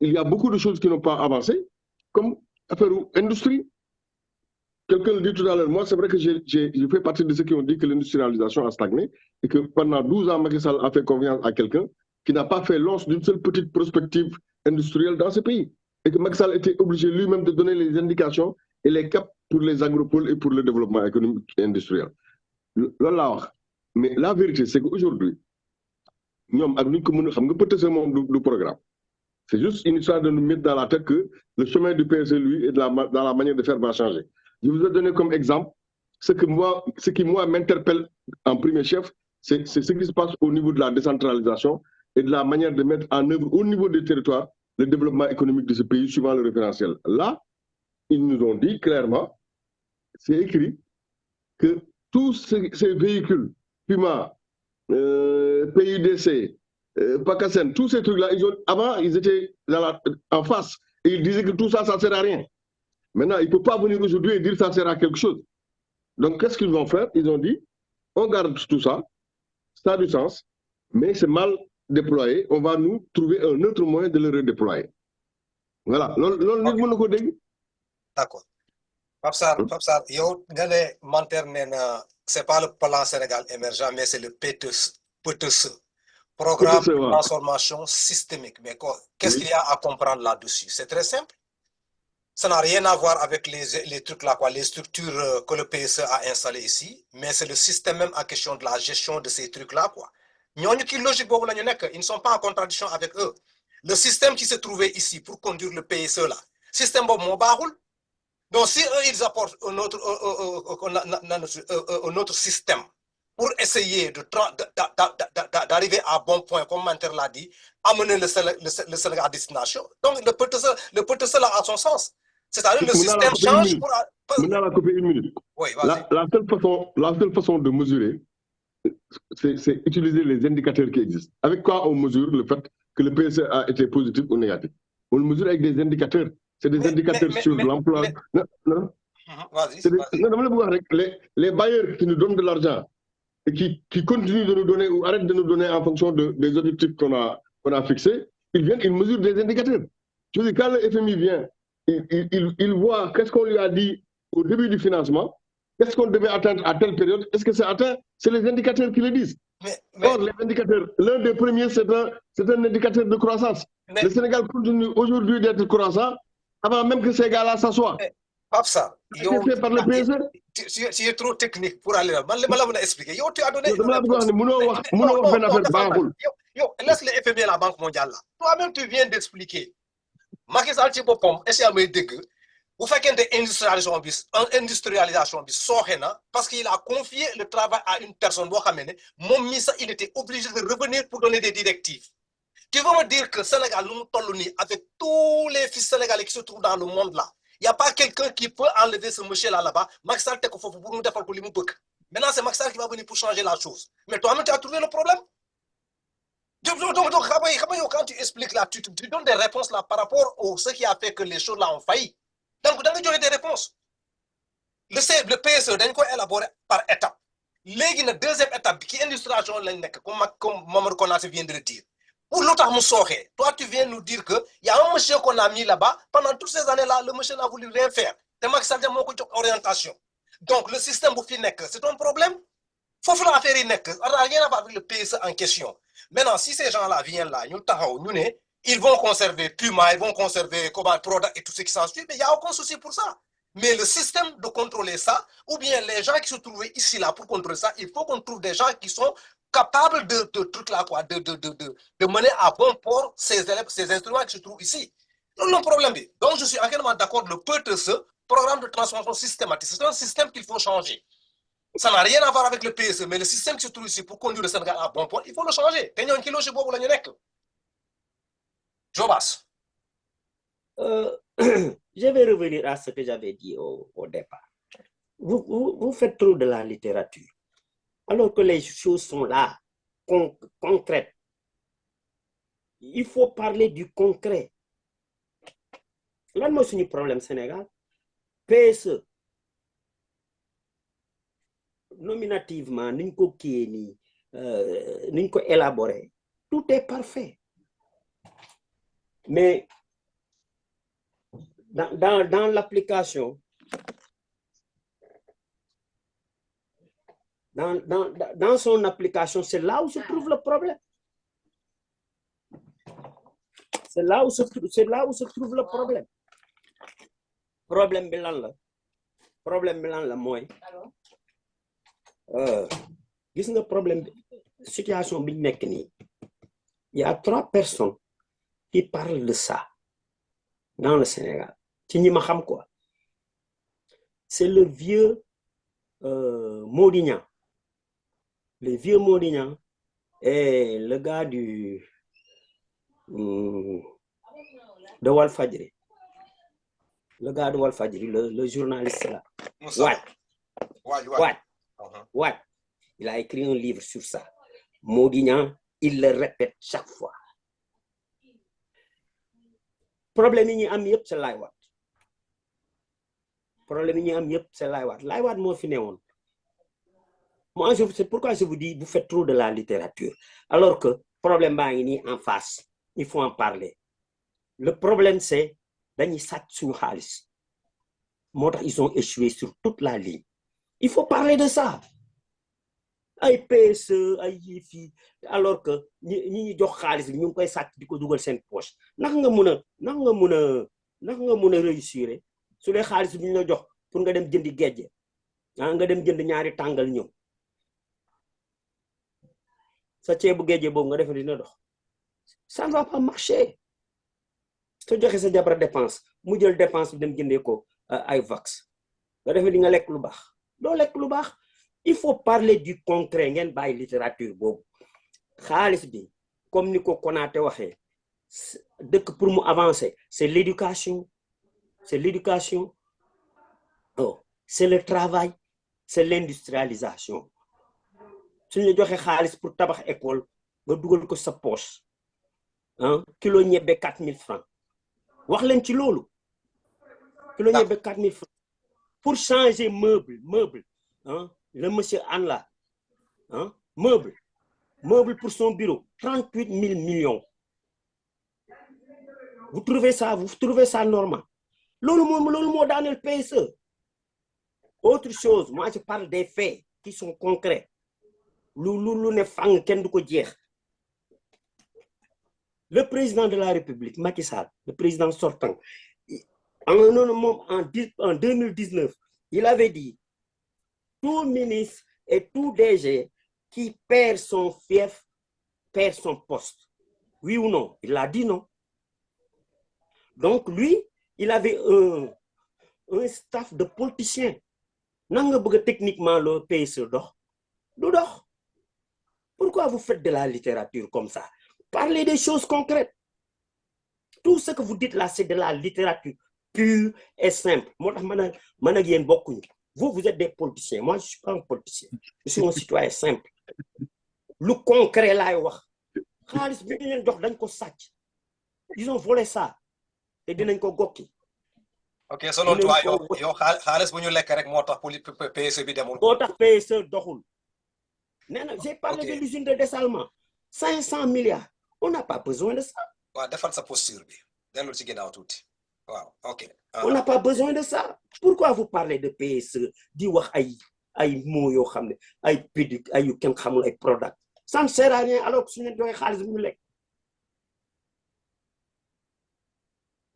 Il y a beaucoup de choses qui n'ont pas avancé, comme affaire industrie. Quelqu'un le dit tout à l'heure, moi c'est vrai que je fais partie de ceux qui ont dit que l'industrialisation a stagné et que pendant 12 ans, Macky Sall a fait confiance à quelqu'un qui n'a pas fait l'once d'une seule petite prospective industrielle dans ce pays. Et que Macky Sall était obligé lui-même de donner les indications et les caps pour les agropoles et pour le développement économique et industriel. Mais la vérité, c'est qu'aujourd'hui, nous avons du programme. C'est juste une histoire de nous mettre dans la tête que le chemin du PSE, lui, et dans la manière de faire va changer. Je vous ai donné comme exemple ce qui, moi, m'interpelle en premier chef, c'est ce qui se passe au niveau de la décentralisation et de la manière de mettre en œuvre au niveau des territoires le développement économique de ce pays suivant le référentiel. Là, ils nous ont dit clairement, c'est écrit, que tous ces véhicules, Puma, PUDC, Pakasen, tous ces trucs-là, avant, ils étaient en face et ils disaient que tout ça, ça ne sert à rien. Maintenant, il ne peut pas venir aujourd'hui et dire que ça sert à quelque chose. Donc, qu'est-ce qu'ils vont faire? Ils ont dit, on garde tout ça, ça a du sens, mais c'est mal déployé. On va nous trouver un autre moyen de le redéployer. Voilà. D'accord. Papsar, c'est pas le plan Sénégal émergent, mais c'est le PTSE. Programme de transformation systémique. Mais qu'est-ce qu'il y a à comprendre là-dessus? C'est très simple. Ça n'a rien à voir avec les trucs là, les structures que le PSE a installées ici, mais c'est le système même en question de la gestion de ces trucs-là, quoi. Ils ne sont pas en contradiction avec eux. Le système qui se trouvait ici pour conduire le PSE là, système Bob Mobaroul. Donc si eux, ils apportent un autre système pour essayer d'arriver à bon point, comme Manter l'a dit, amener le Sénégal à destination. Donc le PTSE là a son sens. C'est-à-dire le système change pour... Maintenant, la couper une minute. Oui, la seule façon de mesurer, c'est utiliser les indicateurs qui existent. Avec quoi on mesure le fait que le PSE a été positif ou négatif? On le mesure avec des indicateurs. C'est des indicateurs sur l'emploi. Les bailleurs qui nous donnent de l'argent et qui continuent de nous donner ou arrêtent de nous donner en fonction des objectifs qu'on a fixés, ils mesurent des indicateurs. Je veux dire, quand le FMI vient, il voit qu'est-ce qu'on lui a dit au début du financement, qu'est-ce qu'on devait atteindre à telle période, est-ce que c'est atteint? C'est les indicateurs qui le disent. Or, les indicateurs, l'un des premiers, c'est un indicateur de croissance. Le Sénégal continue aujourd'hui d'être croissant avant même que ces gars-là s'assoient. Papsa, c'est fait par le PSE. Tu es trop technique pour aller là. Je vais expliquer. Tu as donné... Laisse les FMI à la Banque mondiale là. Toi-même, tu viens d'expliquer. Macky Sall ci boppam est-ce que may dégg bu fekkente industrialisation bi sooxe na parce qu'il a confié le travail à une personne boo xamee ne moom mi sax il était obligé de revenir pour donner des directives. Tu veux me dire que Sénégal lu mu toll nii avec tous les fils sénégalais qui se trouvent dans le monde là, il n'y a pas quelqu'un qui peut enlever ce monsieur là-bas. Macky Sall teg ko foofu pour mu defal ko li mu bëgg. Maintenant c'est Macky Sall qui va venir pour changer la chose. Mais toi-même tu as trouvé le problème. Donc, quand tu expliques là, tu donnes des réponses là par rapport à ce qui a fait que les choses là ont failli. donc da nga joxe des réponses le PSE dañ ko élaborer par étape léegi nag deuxième étape bi ki industrialisation lañ nekk comme Mamadou Konaté vient de le dire pour lu tax mu sooxee toi tu viens nous dire que y a un monsieur qu'on a mis là-bas pendant toutes ces années-là le monsieur n'a voulu rien faire te Macky Sall moo ko jox orientation donc le système bu fi nekk c'est un problème foofu la affaire yi nekk ça n'a rien à voir avec le PSE en question maintenant si ces gens-là viennent là ñu taxaw ñu ne ils vont conserver Puma ils vont conserver Cobalt Prodac et tout ce qui s'ensuit mais il y a aucun souci pour ça mais le système de contrôler ça ou bien les gens qui se trouvaient ici là pour contrôler ça il faut qu'on trouve des gens qui sont capables de trucs là quoi de mener à bon port ces instruments qui se trouvent ici c'est le problème bi donc je suis entièrement d'accord le PSE programme de transformation systématique c'est un système qu'il faut changer ça n'a rien à voir avec le PSE mais le système qui se trouve ici pour conduire le Sénégal à bon port il faut le changer te ñooñu ci logique boobu la ñu nekk Jobas. Je vais revenir à ce que j'avais dit au départ. Vous faites trop de la littérature. Alors que les choses sont là, concrètes. Il faut parler du concret. Là, moi, c'est un problème Sénégal. PSE. Nominativement, nous avons élaboré. Tout est parfait. Mais dans l'application, dans son application, c'est là où se trouve le problème. C'est là où se trouve le problème. Problème bilan là, moi. Gis nga problème situation bi nekk nii. Il y a 3 personnes qui parlent de ça dans le Sénégal. ci ñi ma xam quoi. C'est le vieux Modignan. Le vieux Modignan et le gars de Walfadjri. Le gars de Walfadjri, le journaliste là. What? Il a écrit un livre sur ça. Modignan, il le répète chaque fois. Problème yi ñu am yëpp c'est Laye Wade. Problème yi ñu am yëpp c'est Laye Wade. Laye Wade moo fi newoon. Moi, c'est pourquoi je vous dis, vous faites trop de la littérature. Alors que problème baa ngi nii en face. Il faut en parler. Le problème c'est dañuy sàcc suñu xaalis. Moo tax ils ont échoué sur toute la ligne. Il faut parler de ça. Ay PSE ay yii alors que ñi jox xaalis bi ñu ngi koy sàcc di ko dugal seen poche naka nga mën a réussir su dee xaalis bi ñu la jox pour nga dem jëndi gejje nga dem jënd ñaari tàngal ñëw sa ceebu gejje boobu nga defe dina dox ça ne va pas marcher soo joxe sa jabar dépense mu jël dépense bi dem jëndee ko ay vax nga defe di nga lekk lu baax doo lekk lu baax. Il faut parler du concret ngeen bàyyi littérature boobu xaalis bi comme ni ko Konaté waxee dëkk pour mu avancer c'est l'éducation c'est le travail c'est l'industrialisation suñu la joxe xaalis pour tabax école nga dugal ko sa poche kilo ñebbe 4000 francs wax leen ci loolu kilo ñebbe 4000 francs pour changer meuble le monsieur Anne là, meuble pour son bureau, 38 000 millions. Vous trouvez ça normal? Lolo mo dans le PSE. Autre chose, moi je parle des faits qui sont concrets. Ne fang ken du ko jeex. Le président de la République, Macky Sall, le président sortant, en 2019, il avait dit tout ministre et tout DG qui perd son fief perd son poste. Oui ou non? Il a dit non. Donc lui, il avait un staff de politiciens. Nanga bëgg techniquement le PSE dox. Du dox. Pourquoi vous faites de la littérature comme ça? Parlez des choses concrètes. Tout ce que vous dites là, c'est de la littérature pure et simple. Moi, vous êtes des politiciens. Moi, je ne suis pas un politicien. Je suis un citoyen simple. Le concret là, ils ont volé ça. Et ils ont goki. ok selon toi yow xaalis bu ñu lekk rek moo tax PSE bi demul. moo tax PSE doxul. nee na j'ai parlé de l'usine de dessalement 500 milliards on n'a pas besoin de ça. waaw defal sa posture bi dellu ci ginnaaw tuuti waaw ok. On n'a pas besoin de ça. Pourquoi vous parlez de PSE di wax ay mots yoo xam ne ay pédic ay yu kenn xamul ay product ça ne sert à rien alors que su ñu joxe xaalis bu ñu lekk.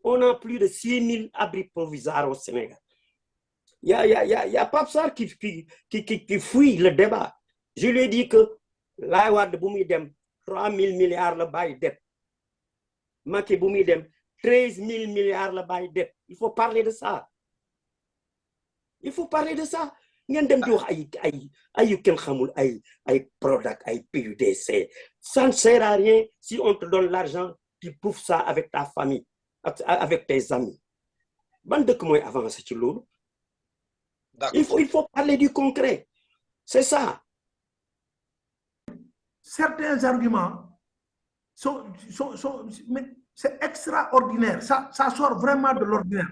On a plus de 6000 abris provisoires au Sénégal. Il y a Pape Sarr qui fuit le débat. Je lui ai dit que Laye Wade bu muy dem 3000 milliards la bàyyi dette. Macky bu muy dem 13000 milliards la bàyyi dette. Il faut parler de ça. Il faut parler de ça. Ngeen dem di wax ay yu kenn xamul ay product ay PUDC. Ça ne sert à rien si on te donne l'argent, tu bouffes ça avec ta famille. Avec tes amis. Ban dëkk mooy avancer ci loolu. Il faut parler du concret. C'est ça. Certains arguments mais c'est extraordinaire. Ça sort vraiment de l'ordinaire.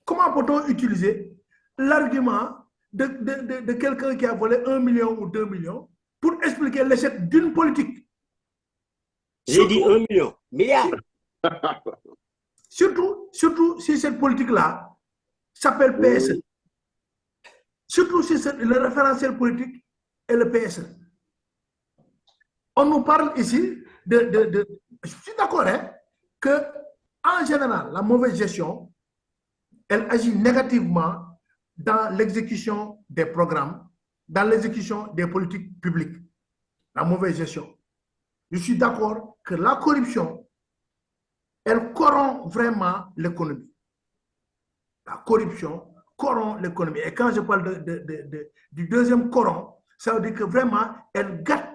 Comment peut-on utiliser l'argument de quelqu'un qui a volé 1 million ou 2 millions pour expliquer l'échec d'une politique? J'ai dit 1 million. Milliard. Surtout si cette politique-là s'appelle PSE. Surtout si le référentiel politique est le PSE. On nous parle ici je suis d'accord que en général, la mauvaise gestion, elle agit négativement dans l'exécution des programmes, dans l'exécution des politiques publiques. La mauvaise gestion. Je suis d'accord que la corruption, elle corrompt vraiment l'économie. La corruption corrompt l'économie. Et quand je parle du deuxième corrompt, ça veut dire que vraiment, elle gâte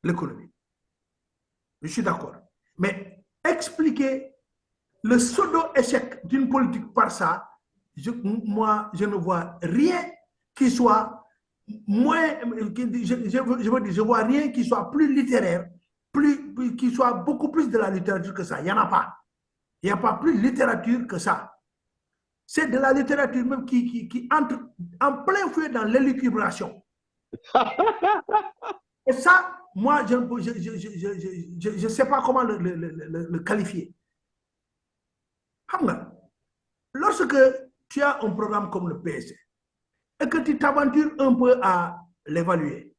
l'économie. Je suis d'accord. Mais expliquer le pseudo-échec d'une politique par ça, moi, je ne vois rien qui soit moins... Je veux dire, je vois rien qui soit plus littéraire, qui soit beaucoup plus de la littérature que ça. Il n'y en a pas. Il n'y a pas plus de littérature que ça. C'est de la littérature même qui entre en plein feu dans l'élucubration. Et ça, moi, je ne sais pas comment le qualifier. Lorsque tu as un programme comme le PSE et que tu t'aventures un peu à l'évaluer,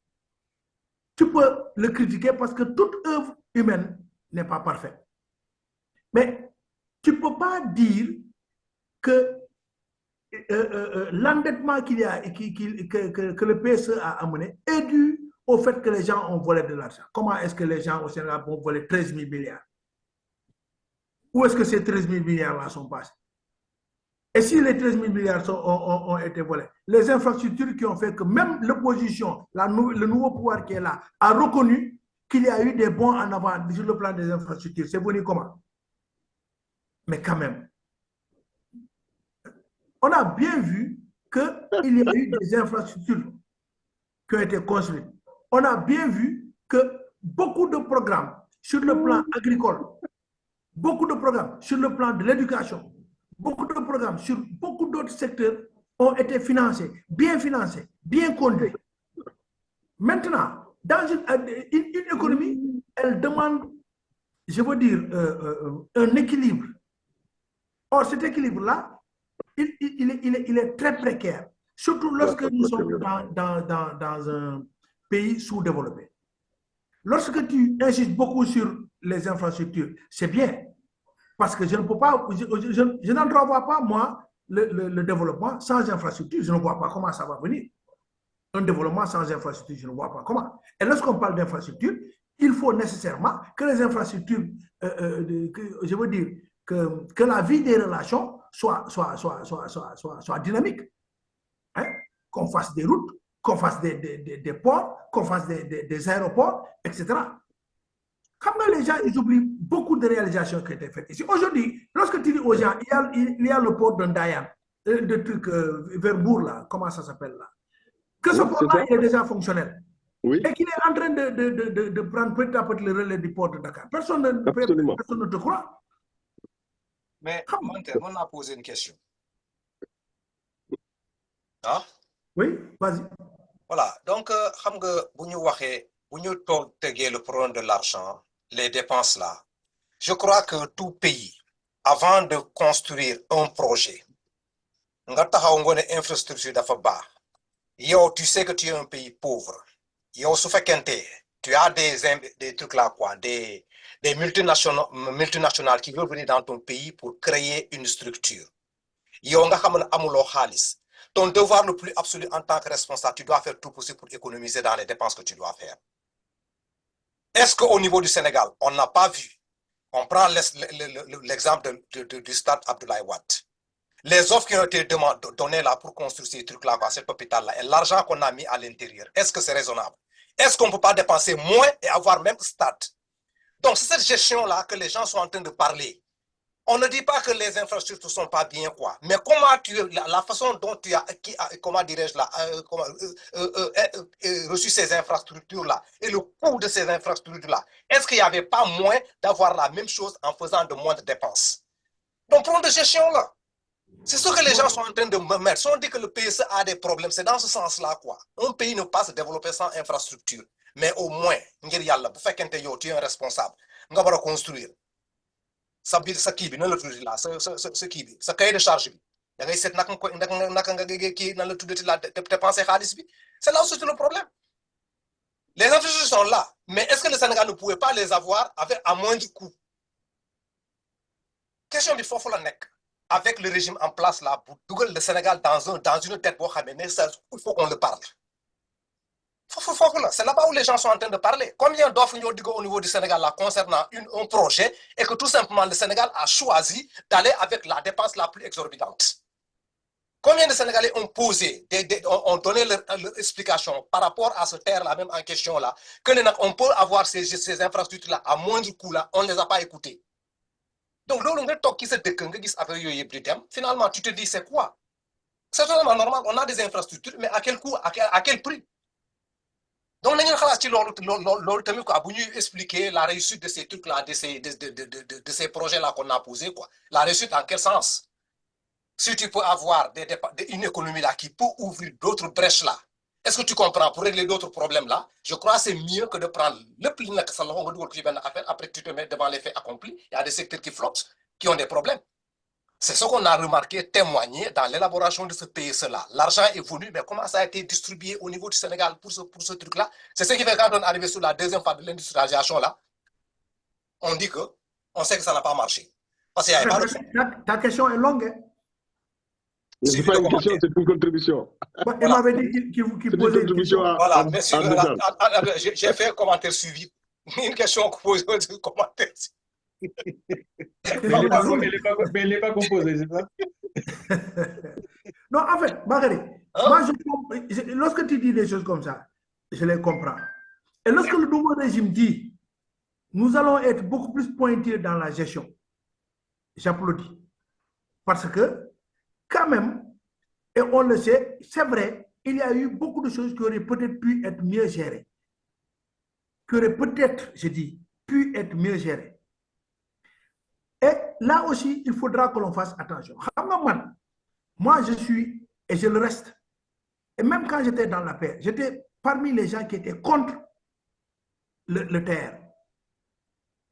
tu peux le critiquer parce que toute œuvre humaine n'est pas parfaite. Mais tu ne peux pas dire que l'endettement qu'il y a et que le PSE a amené est dû au fait que les gens ont volé de l'argent. Comment est-ce que les gens au Sénégal ont volé 13 000 milliards? Où est-ce que ces 13 000 milliards-là sont passés? Et si les 13 000 milliards ont été volés, les infrastructures qui ont fait que même l'opposition, le nouveau pouvoir qui est là, a reconnu qu'il y a eu des bons en avant sur le plan des infrastructures. C'est venu comment? Mais quand même, on a bien vu qu'il y a eu des infrastructures qui ont été construites. On a bien vu que beaucoup de programmes sur le plan agricole, beaucoup de programmes sur le plan de l'éducation, beaucoup de programmes sur beaucoup d'autres secteurs ont été financés, bien conduits. Maintenant, dans une économie, elle demande, je veux dire, un équilibre. Or, cet équilibre-là, il est très précaire, surtout lorsque nous sommes dans un pays sous-développé. Lorsque tu insistes beaucoup sur les infrastructures, c'est bien, parce que je ne peux pas, je n'entrevois pas, moi, le développement sans infrastructure. Je ne vois pas comment ça va venir. Un développement sans infrastructure, je ne vois pas comment. Et lorsqu'on parle d'infrastructure, il faut nécessairement que les infrastructures, je veux dire, que la vie des relations soit dynamique. Hein? Qu'on fasse des routes, qu'on fasse des ports, qu'on fasse des aéroports, etc. Comme les gens, ils oublient beaucoup de réalisations qui ont été faites ici. Aujourd'hui, lorsque tu dis aux gens, il y a le port de Ndayan, de truc vers Bourg, là, comment ça s'appelle là? Que ce port-là, il est déjà fonctionnel. Oui. Et qu'il est en train de prendre petit à petit le relais du port de Dakar. Personne ne te croit. Mais on a posé une question. ah Oui, vas-y. voilà donc xam nga bu ñu tegee le problème de l'argent les dépenses là je crois que tout pays avant de construire un projet nga taxaw nga ne infrastructure dafa baax yow tu sais que tu es un pays pauvre yow su fekkente tu as des trucs là quoi des multinationales qui veulent venir dans ton pays pour créer une structure yow nga xam ne amuloo xaalis ton devoir le plus absolu en tant que responsable tu dois faire tout possible pour économiser dans les dépenses que tu dois faire. Est-ce qu'au niveau du Sénégal on n'a pas vu, on prend l'exemple du stade Abdoulaye Wade, les offres qui ont été données là pour construire ces trucs là, cet hôpital là, et l'argent qu'on a mis à l'intérieur, est-ce que c'est raisonnable? Est-ce qu'on ne peut pas dépenser moins et avoir même stade? Donc c'est cette gestion là que les gens sont en train de parler. On ne dit pas que les infrastructures ne sont pas bien, quoi. Mais comment la façon dont tu as, comment dirais-je là, reçu ces infrastructures-là et le coût de ces infrastructures-là, est-ce qu'il n'y avait pas moins d'avoir la même chose en faisant de moins de dépenses? Donc, problème de gestion-là. C'est ce que les gens sont en train de me mettre. Si on dit que le pays a des problèmes, c'est dans ce sens-là, quoi. Un pays ne peut pas se développer sans infrastructure. Mais au moins, tu es un responsable. Tu vas construire. Sa kii bi nan la tuddati la sa kii bi sa cahier de charge bi da ngay seet naka nga kii nan la tuddati la dépenser xaalis bi c'est là aussi le problème. Les infrastructures sont là mais est-ce que le Sénégal ne pouvait pas les avoir à moindre coût? Question bi foofu la nekk avec le régime en place là pour dugal le Sénégal dans une tête boo xamee ne ça il faut qu'on le parle. C'est là-bas où les gens sont en train de parler. Combien d'offres nous dit au niveau du Sénégal là, concernant un projet et que tout simplement le Sénégal a choisi d'aller avec la dépense la plus exorbitante? Combien de Sénégalais ont posé, ont donné leur explication par rapport à ce terre-là, même en question là, que on peut avoir ces infrastructures-là à moindre coût là, on ne les a pas écoutés. Donc, finalement, tu te dis c'est quoi? C'est totalement normal, on a des infrastructures, mais à quel coût, à quel prix? Donc, nous avons expliquer la réussite de ces trucs-là, de ces projets-là qu'on a posés. Quoi. La réussite en quel sens? Si tu peux avoir une économie là qui peut ouvrir d'autres brèches là, est-ce que tu comprends pour régler d'autres problèmes là? Je crois que c'est mieux que de prendre le pli après tu te mets devant les faits accomplis. Il y a des secteurs qui flottent, qui ont des problèmes. C'est ce qu'on a remarqué, témoigné dans l'élaboration de ce PSE-là. L'argent est venu, mais comment ça a été distribué au niveau du Sénégal pour ce truc-là? C'est ce qui fait quand on est arrivé sur la deuxième phase de l'industrialisation, là, on dit que, on sait que ça n'a pas marché. Parce qu'il n'y avait pas de... Ta question est longue. Hein? Ce n'est pas une question, c'est une contribution. Voilà. Il m'avait dit qu'il posait une question. Voilà, merci. J'ai fait un commentaire suivi. Une question posée, un commentaire suivi. Mais il n'est pas composé, c'est ça? Non, en fait, Bakary, moi, lorsque tu dis des choses comme ça, je les comprends. Et lorsque le nouveau régime dit, nous allons être beaucoup plus pointés dans la gestion, j'applaudis. Parce que, quand même, et on le sait, c'est vrai, il y a eu beaucoup de choses qui auraient peut-être pu être mieux gérées. Qui auraient peut-être, je dis, pu être mieux gérées. Et là aussi, il faudra que l'on fasse attention. Moi, je suis, et je le reste, et même quand j'étais dans la paix, j'étais parmi les gens qui étaient contre le TER.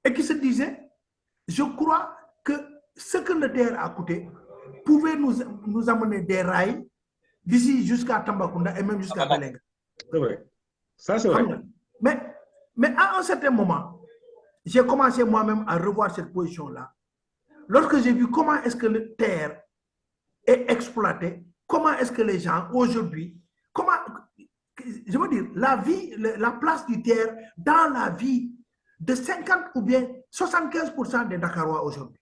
Et qui se disaient, je crois que ce que le TER a coûté pouvait nous amener des rails d'ici jusqu'à Tambacounda et même jusqu'à Belenga. C'est vrai. Ça, c'est vrai. Mais à un certain moment, j'ai commencé moi-même à revoir cette position-là. Lorsque j'ai vu comment est-ce que le TER est exploité, comment est-ce que les gens aujourd'hui, je veux dire, la place du TER dans la vie de 50 ou bien 75% des Dakarois aujourd'hui.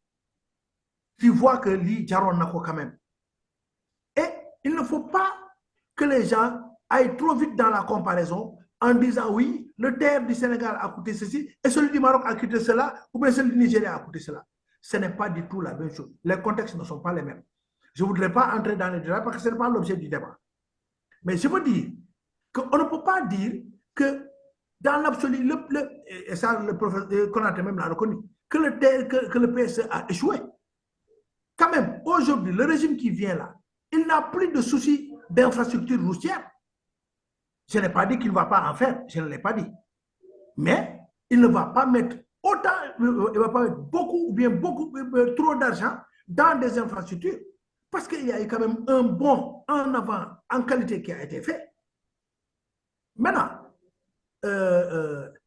Tu vois que l'île Jaron n'a quand même. Et il ne faut pas que les gens aillent trop vite dans la comparaison en disant oui, le TER du Sénégal a coûté ceci et celui du Maroc a coûté cela ou bien celui du Nigeria a coûté cela. Ce n'est pas du tout la même chose. Les contextes ne sont pas les mêmes. Je ne voudrais pas entrer dans les détails parce que ce n'est pas l'objet du débat. Mais je veux dire qu'on ne peut pas dire que dans l'absolu, et ça le professeur Konaté même l'a reconnu, que le PSE a échoué. Quand même, aujourd'hui, le régime qui vient là, il n'a plus de souci d'infrastructures routières. Je n'ai pas dit qu'il ne va pas en faire, je ne l'ai pas dit. Mais il ne va pas mettre autant, il ne va pas mettre beaucoup ou bien beaucoup trop d'argent dans des infrastructures parce qu'il y a eu quand même un bond en avant en qualité qui a été fait. Maintenant,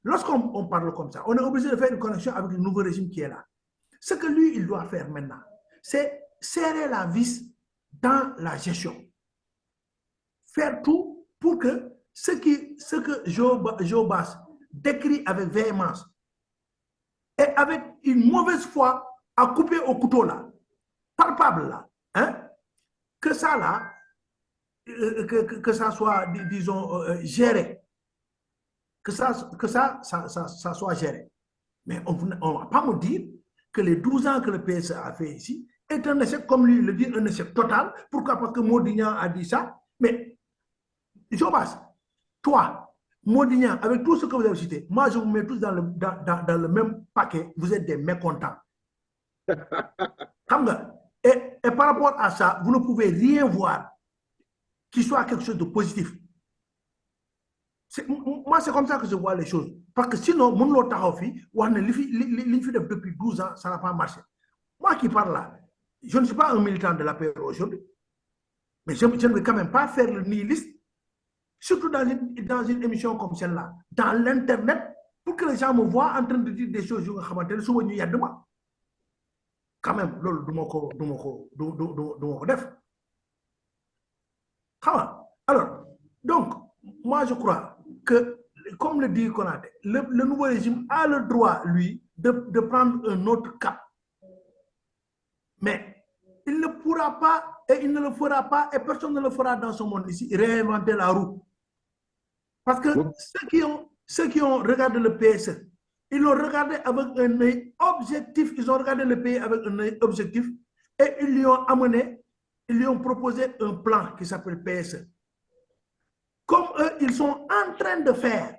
lorsqu'on parle comme ça, on est obligé de faire une connexion avec le nouveau régime qui est là. Ce que lui, il doit faire maintenant, c'est serrer la vis dans la gestion. Faire tout pour que ce que Joe Bass décrit avec véhémence et avec une mauvaise foi à couper au couteau là, palpable là, hein, que ça là, que ça soit, disons, géré, que ça soit géré. Mais on ne va pas me dire que les 12 ans que le PSE a fait ici est un échec, comme lui le dit, un échec total. Pourquoi? Parce que Modignan a dit ça. Mais, Jobas, toi, Modignan, avec tout ce que vous avez cité, moi je vous mets tous dans le même paquet, vous êtes des mécontents. Et par rapport à ça, vous ne pouvez rien voir qui soit quelque chose de positif. Moi, c'est comme ça que je vois les choses. Parce que sinon, mon lot depuis 12 ans, ça n'a pas marché. Moi qui parle là, je ne suis pas un militant de la paix aujourd'hui, mais je ne vais quand même pas faire le nihiliste, surtout dans une émission comme celle-là, dans l'Internet, pour que les gens me voient en train de dire des choses, quand même, alors, donc, moi je crois que, comme le dit Konaté, le nouveau régime a le droit, lui, de prendre un autre cap. Mais il ne pourra pas, et il ne le fera pas, et personne ne le fera dans ce monde ici, réinventer la roue. Parce que ceux qui ont regardé le PSE, ils l'ont regardé avec un œil objectif, ils ont regardé le pays avec un œil objectif, et ils lui ont amené, ils lui ont proposé un plan qui s'appelle PSE. Comme eux, ils sont en train de faire.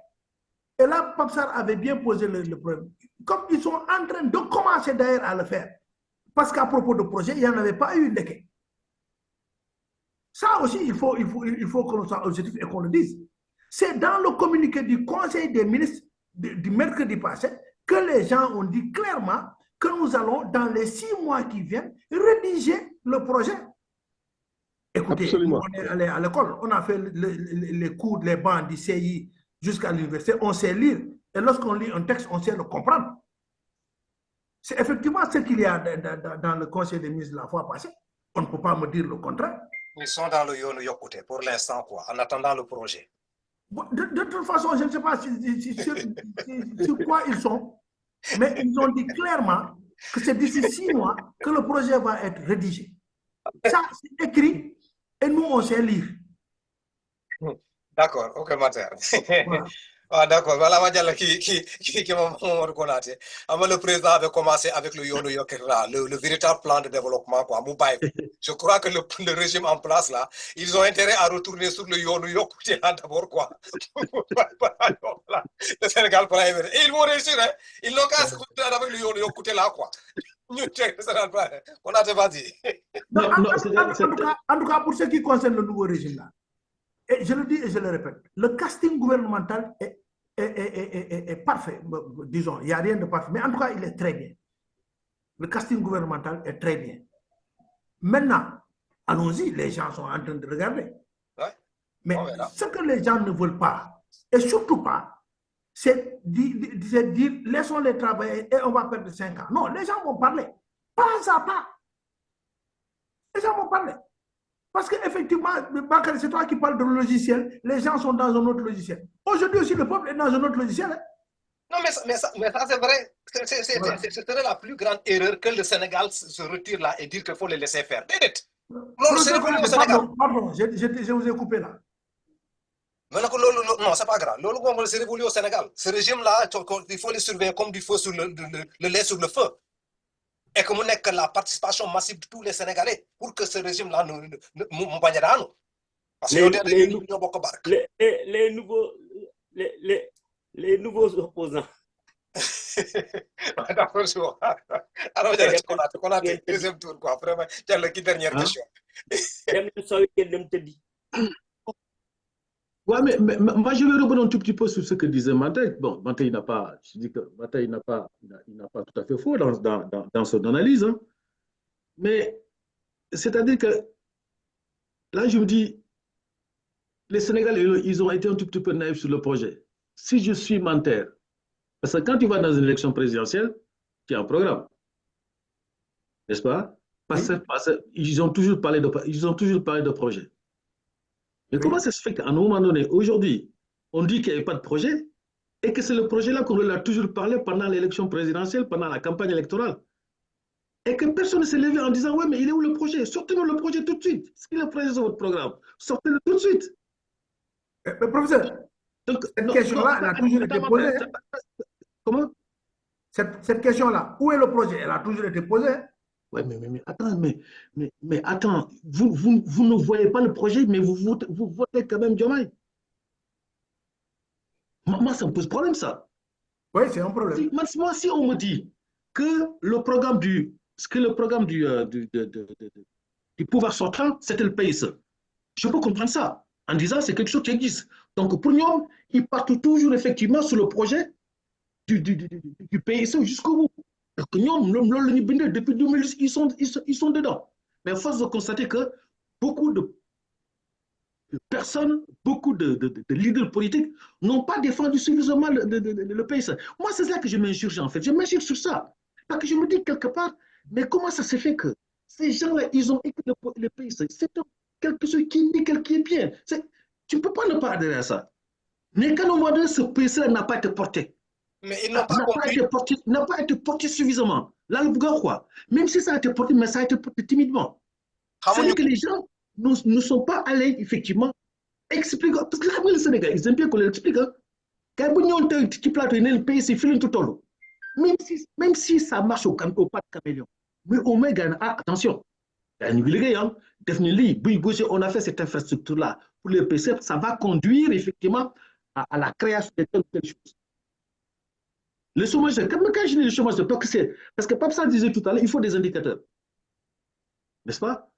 Et là, Papsar avait bien posé le problème. Comme ils sont en train de commencer d'ailleurs à le faire. Parce qu'à propos de projet, il n'y en avait pas eu de quai. Ça aussi, il faut que l'on soit objectif et qu'on le dise. C'est dans le communiqué du Conseil des ministres du mercredi passé que les gens ont dit clairement que nous allons, dans les 6 mois qui viennent, rédiger le projet. Écoutez, Absolument. On est allé à l'école, on a fait les cours, les bancs du CI jusqu'à l'université, on sait lire. Et lorsqu'on lit un texte, on sait le comprendre. C'est effectivement ce qu'il y a dans le Conseil des ministres la fois passée. On ne peut pas me dire le contraire. Ils sont dans le Yono Yokute pour l'instant, quoi, en attendant le projet. De toute façon, je ne sais pas sur quoi ils sont, mais ils ont dit clairement que c'est d'ici 6 mois que le projet va être rédigé. Ça, c'est écrit. Et nous, on sait lire. D'accord, ok, Mater. Voilà. Ah, d'accord, voilà, le président avait commencé avec le Yono Yokera, le véritable plan de développement, quoi, Moubaï. Je crois que le régime en place, là, ils ont intérêt à retourner sur le Yono Yokera d'abord, quoi. Le Sénégal pour et ils vont réussir, hein. Ils n'ont qu'à se foutre avec le Yono Yokera, quoi. On a pas dit. En tout cas, pour ce qui concerne le nouveau régime, là, et je le dis et je le répète, le casting gouvernemental est parfait. Disons, il n'y a rien de parfait, mais en tout cas, il est très bien. Le casting gouvernemental est très bien. Maintenant, allons-y, les gens sont en train de regarder. Ouais. Mais ce que les gens ne veulent pas, et surtout pas, c'est dire laissons-les travailler et on va perdre 5 ans. Non, les gens vont parler. Pas à pas. Les gens vont parler. Parce qu'effectivement, c'est toi qui parles de logiciel, les gens sont dans un autre logiciel. Aujourd'hui aussi, le peuple est dans un autre logiciel. Hein? Non, mais ça c'est vrai. Ce serait la plus grande erreur que le Sénégal se retire là et dire qu'il faut les laisser faire. Pardon, je vous ai coupé là. Mais non, c'est pas grave. C'est révolu au Sénégal. Ce régime-là, il faut les surveiller comme du feu sur le lait sur le feu. Et que nous n'ayons que la participation massive de tous les Sénégalais pour que ce régime-là nous bagne dans nous. Parce que les nouveaux opposants. D'accord, alors, on a deuxième tour, quoi. Vraiment, dernière question. Ouais, mais moi, je vais revenir un tout petit peu sur ce que disait Mate. Bon, Mate, il n'a pas, je dis que Mate, il n'a pas tout à fait faux dans son analyse, hein. Mais c'est-à-dire que là, je me dis, les Sénégalais, ils ont été un tout petit peu naïfs sur le projet. Si je suis menteur, parce que quand tu vas dans une élection présidentielle, tu as un programme, n'est-ce pas? Oui, Ils ont toujours parlé de projet. Mais comment oui. ça se fait qu'à un moment donné, aujourd'hui, on dit qu'il n'y avait pas de projet et que c'est le projet-là qu'on leur a toujours parlé pendant l'élection présidentielle, pendant la campagne électorale? Et que personne ne s'est levé en disant, ouais, mais il est où le projet? Sortez-nous le projet tout de suite. Est-ce qu'il est le projet sur votre programme? Sortez-le tout de suite. Mais professeur, Donc, cette non, non, question-là, elle a toujours été posée, hein. comment? Cette question-là, où est le projet? Elle a toujours été posée, hein. Ouais, mais attends, mais attends, vous ne voyez pas le projet, mais vous votez quand même Diomaye. Moi, ça me pose problème, ça. Oui, c'est un problème. Moi, si on me dit que le programme du pouvoir sortant, c'était le PSE, je peux comprendre ça, en disant que c'est quelque chose qui existe. Donc, pour nous, ils partent toujours effectivement sur le projet du PSE jusqu'au bout. Parce que nous, depuis 2010, ils sont dedans. Mais à force de constater que beaucoup de personnes, beaucoup de leaders politiques n'ont pas défendu suffisamment le PSE. Moi, c'est ça que je m'insurge en fait. Je m'insurge sur ça. Parce que je me dis quelque part, mais comment ça se fait que ces gens-là, ils ont écrit le PSE? C'est quelque chose qui est nickel, qui est bien. Tu ne peux pas ne pas adhérer à ça. Mais quand on voit que ce PSE n'a pas été porté, Mais ils n'ont pas compris. n'a pas été porté suffisamment. Là, le bouga, quoi. Même si ça a été porté, mais ça a été porté timidement. C'est-à-dire que les gens ne sont pas allés, effectivement, expliquer. Parce que là, le Sénégal, ils aiment bien qu'on leur explique. Hein. Quand vous avez un petit plateau, il pays, c'est fini tout le temps. Même si ça marche au pas de caméléon. Mais au moins, attention, on a fait cette infrastructure-là pour les PC, ça va conduire effectivement à la création de telle ou telle chose. Le chômage, quand je dis le chômage, parce que Papsa disait tout à l'heure, il faut des indicateurs. N'est-ce pas?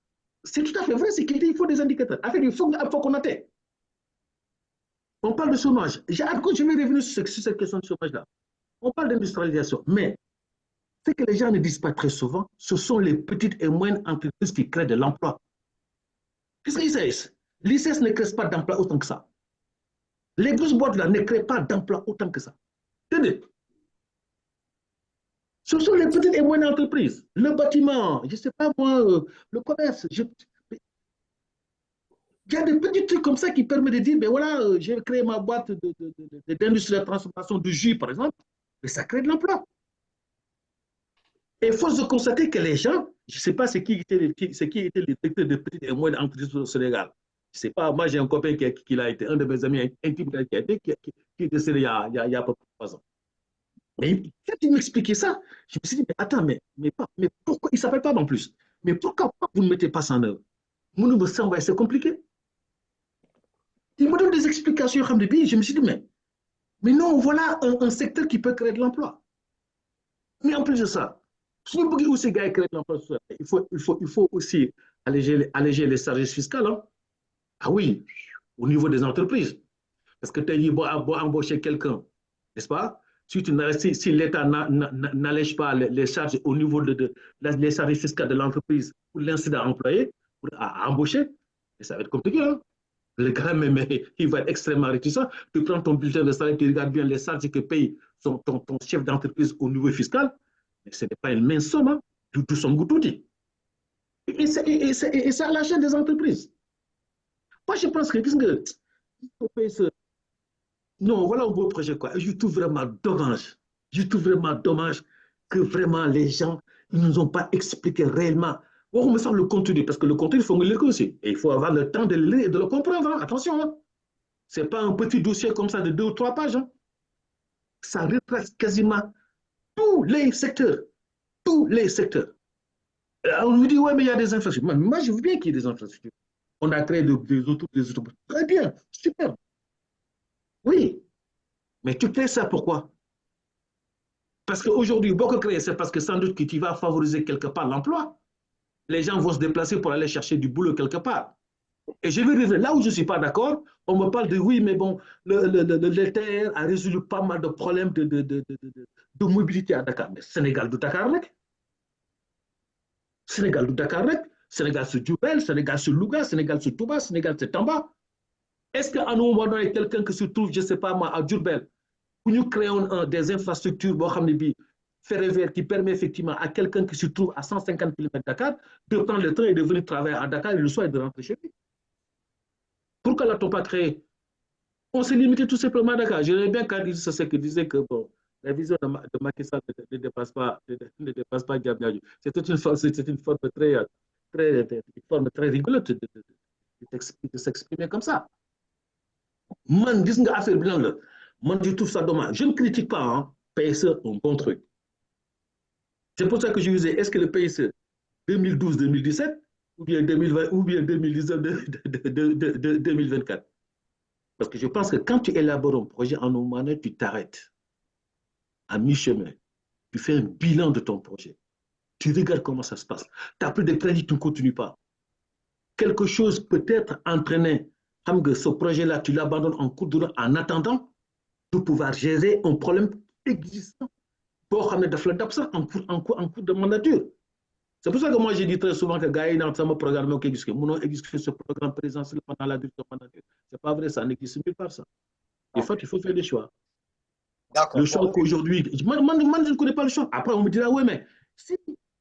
C'est tout à fait vrai, c'est qu'il faut des indicateurs. En fait, il faut qu'on atteigne. On parle de chômage. Je vais revenir sur cette question de chômage-là. On parle d'industrialisation, mais ce que les gens ne disent pas très souvent, ce sont les petites et moyennes entreprises qui créent de l'emploi. Qu'est-ce qu'ils disent? L'ICS ne crée pas d'emploi autant que ça. Les grosses boîtes là ne créent pas d'emploi autant que ça. Tenez. Ce sont les petites et moyennes entreprises. Le bâtiment, je ne sais pas moi, le commerce. Il y a des petits trucs comme ça qui permettent de dire, ben voilà, j'ai créé ma boîte d'industrie de transformation de jus, par exemple, mais ça crée de l'emploi. Et il faut se constater que les gens, je ne sais pas ce qui était les directeurs de petites et moyennes entreprises au Sénégal. Je ne sais pas, moi j'ai un copain qui l'a été, un de mes amis intimes qui est décédé il y a à peu près 3 ans. Mais quand il m'expliquait ça, je me suis dit, mais attends, mais pourquoi, il ne s'appelle pas en plus, mais pourquoi vous ne mettez pas ça en œuvre? C'est compliqué. Il me donne des explications, je me suis dit, mais non, voilà un secteur qui peut créer de l'emploi. Mais en plus de ça, si nous voulons aussi créer de l'emploi, il faut aussi alléger les charges fiscales. Hein. Ah oui, au niveau des entreprises. Parce que tu as dit, embaucher quelqu'un, n'est-ce pas? Si l'État n'allège pas les charges au niveau les charges fiscales de l'entreprise pour l'incident employé, à embaucher, ça va être compliqué. Hein? Le gars, il va être extrêmement réticent. Tu prends ton bulletin de salaire, tu regardes bien les charges que paye ton chef d'entreprise au niveau fiscal, mais ce n'est pas une mince somme, hein, tout son goût tout dit. Et c'est à l'achat des entreprises. Moi, je pense que, non, voilà un beau projet, quoi. Je trouve vraiment dommage. Je trouve vraiment dommage que vraiment les gens ne nous ont pas expliqué réellement. On me semble le contenu, parce que le contenu, il faut le lire aussi. Et il faut avoir le temps de le lire et de le comprendre. Hein. Attention, hein. Ce n'est pas un petit dossier comme ça de 2 ou 3 pages. Hein. Ça retrace quasiment tous les secteurs. Tous les secteurs. On nous dit, ouais, mais il y a des infrastructures. Moi, je veux bien qu'il y ait des infrastructures. On a créé des autoroutes. Très bien, super. Oui, mais tu fais ça pourquoi? Parce qu'aujourd'hui, beaucoup créé, c'est parce que sans doute que tu vas favoriser quelque part l'emploi. Les gens vont se déplacer pour aller chercher du boulot quelque part. Et je vais revenir là où je ne suis pas d'accord. On me parle de oui, mais bon, le TR a résolu pas mal de problèmes de mobilité à Dakar. Mais Sénégal de Dakar, mec. Sénégal de Dakar, mec. Sénégal c'est Diourbel, Sénégal c'est Louga, Sénégal c'est Touba, Sénégal c'est Tamba. Est-ce qu'à un moment donné, quelqu'un qui se trouve, je ne sais pas moi, à Diourbel, où nous créons des infrastructures ferroviaires qui permet effectivement à quelqu'un qui se trouve à 150 km de Dakar de prendre le train et de venir travailler à Dakar et le soir et de rentrer chez lui? Pourquoi l'a-t-on pas créé? On s'est limité tout simplement à Dakar. Je l'aime bien quand il disait que bon, la vision de Macky Sall ne dépasse pas Diamniadio. C'était une forme très rigolote de s'exprimer comme ça. Man, gis nga affaire bi lan la man je trouve ça dommage. Je ne critique pas, hein. PSE, un bon truc. C'est pour ça que je disais, est-ce que le PSE 2012-2017 ou bien 2020 ou bien 2019-2024? Parce que je pense que quand tu élabores un projet, en un moment donné, tu t'arrêtes à mi-chemin. Tu fais un bilan de ton projet. Tu regardes comment ça se passe. Tu n'as plus de crédit, tu ne continues pas. Quelque chose peut être entraîné. Ce projet-là, tu l'abandonnes en cours de route en attendant de pouvoir gérer un problème existant pour amener de ça en cours de mandature. C'est pour ça que moi, j'ai dit très souvent que Gaïa dans ce programme qui existe, mon existe ce programme présidentiel pendant la durée de mandature. C'est pas vrai, ça n'existe plus par ça. Il faut faire des choix. Le choix qu'aujourd'hui, moi, je ne connais pas le choix. Après, on me dira, oui, mais si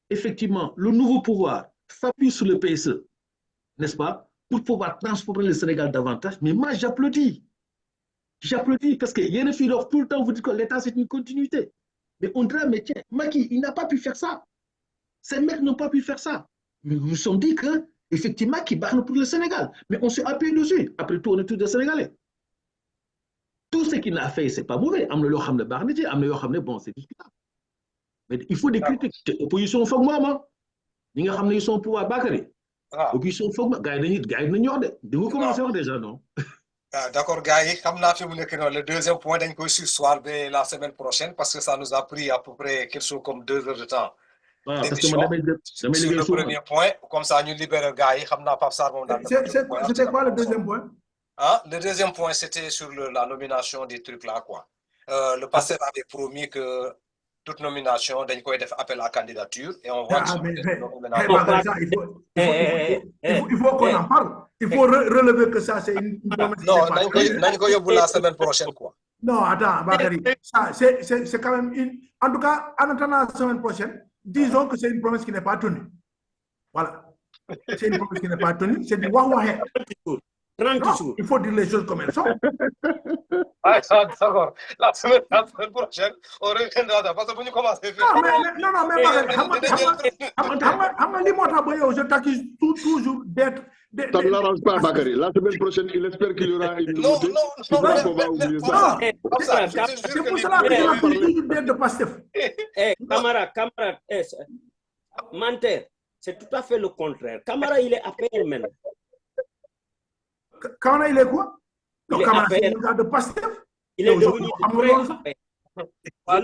effectivement le nouveau pouvoir s'appuie sur le PSE, n'est-ce pas, pour pouvoir transformer le Sénégal davantage, mais moi, j'applaudis. J'applaudis parce qu'il y a une fille tout le temps, vous dites que l'État, c'est une continuité. Mais on dirait, mais tiens, Macky, il n'a pas pu faire ça. Ces mecs n'ont pas pu faire ça. Mais nous nous sommes dit que, effectivement, qui parle pour le Sénégal. Mais on s'est appuyé dessus. Après tout, on est tous des Sénégalais. Tout ce qu'il a fait, ce n'est pas mauvais. Bon, c'est discutable. Mais il faut des critiques. L'opposition, il faut que moi, ils sont au pouvoir, Bakary. L'opposition, il faut que moi, vous commencez déjà, non? D'accord, gars, le deuxième point d'un coup sur soir la semaine prochaine parce que ça nous a pris à peu près quelque chose comme 2 heures de temps. Sur le premier point, comme ça, nous libérons gars. C'était quoi le deuxième point? Le deuxième point, c'était sur la nomination des trucs là, quoi. Le pasteur avait promis que toute nomination d'un coup fait appel à la candidature et on voit il faut qu'on en parle. Il faut relever que ça, c'est une promesse. Non, la semaine prochaine, quoi. Non, attends, Bakary. C'est quand même une. En tout cas, en attendant la semaine prochaine, disons que c'est une promesse qui n'est pas tenue. Voilà. C'est une promesse qui n'est pas tenue. C'est du waouh. Il faut dire les choses comme elles sont. D'accord. La semaine prochaine, on reviendra parce que vous commencez à faire. Non, mais je t'accuse toujours d'être. Ça ne l'arrange pas, Bakary. La semaine prochaine, il espère qu'il y aura une nouveauté. C'est pour cela que je m'accuse toujours d'être de Pastef. Camarade, menteur, c'est tout à fait le contraire. Camarade, il est à paix maintenant. Camara, il est quoi? Non, Camara, c'est le gars de Pastef. Il est devenu d'accord. Non,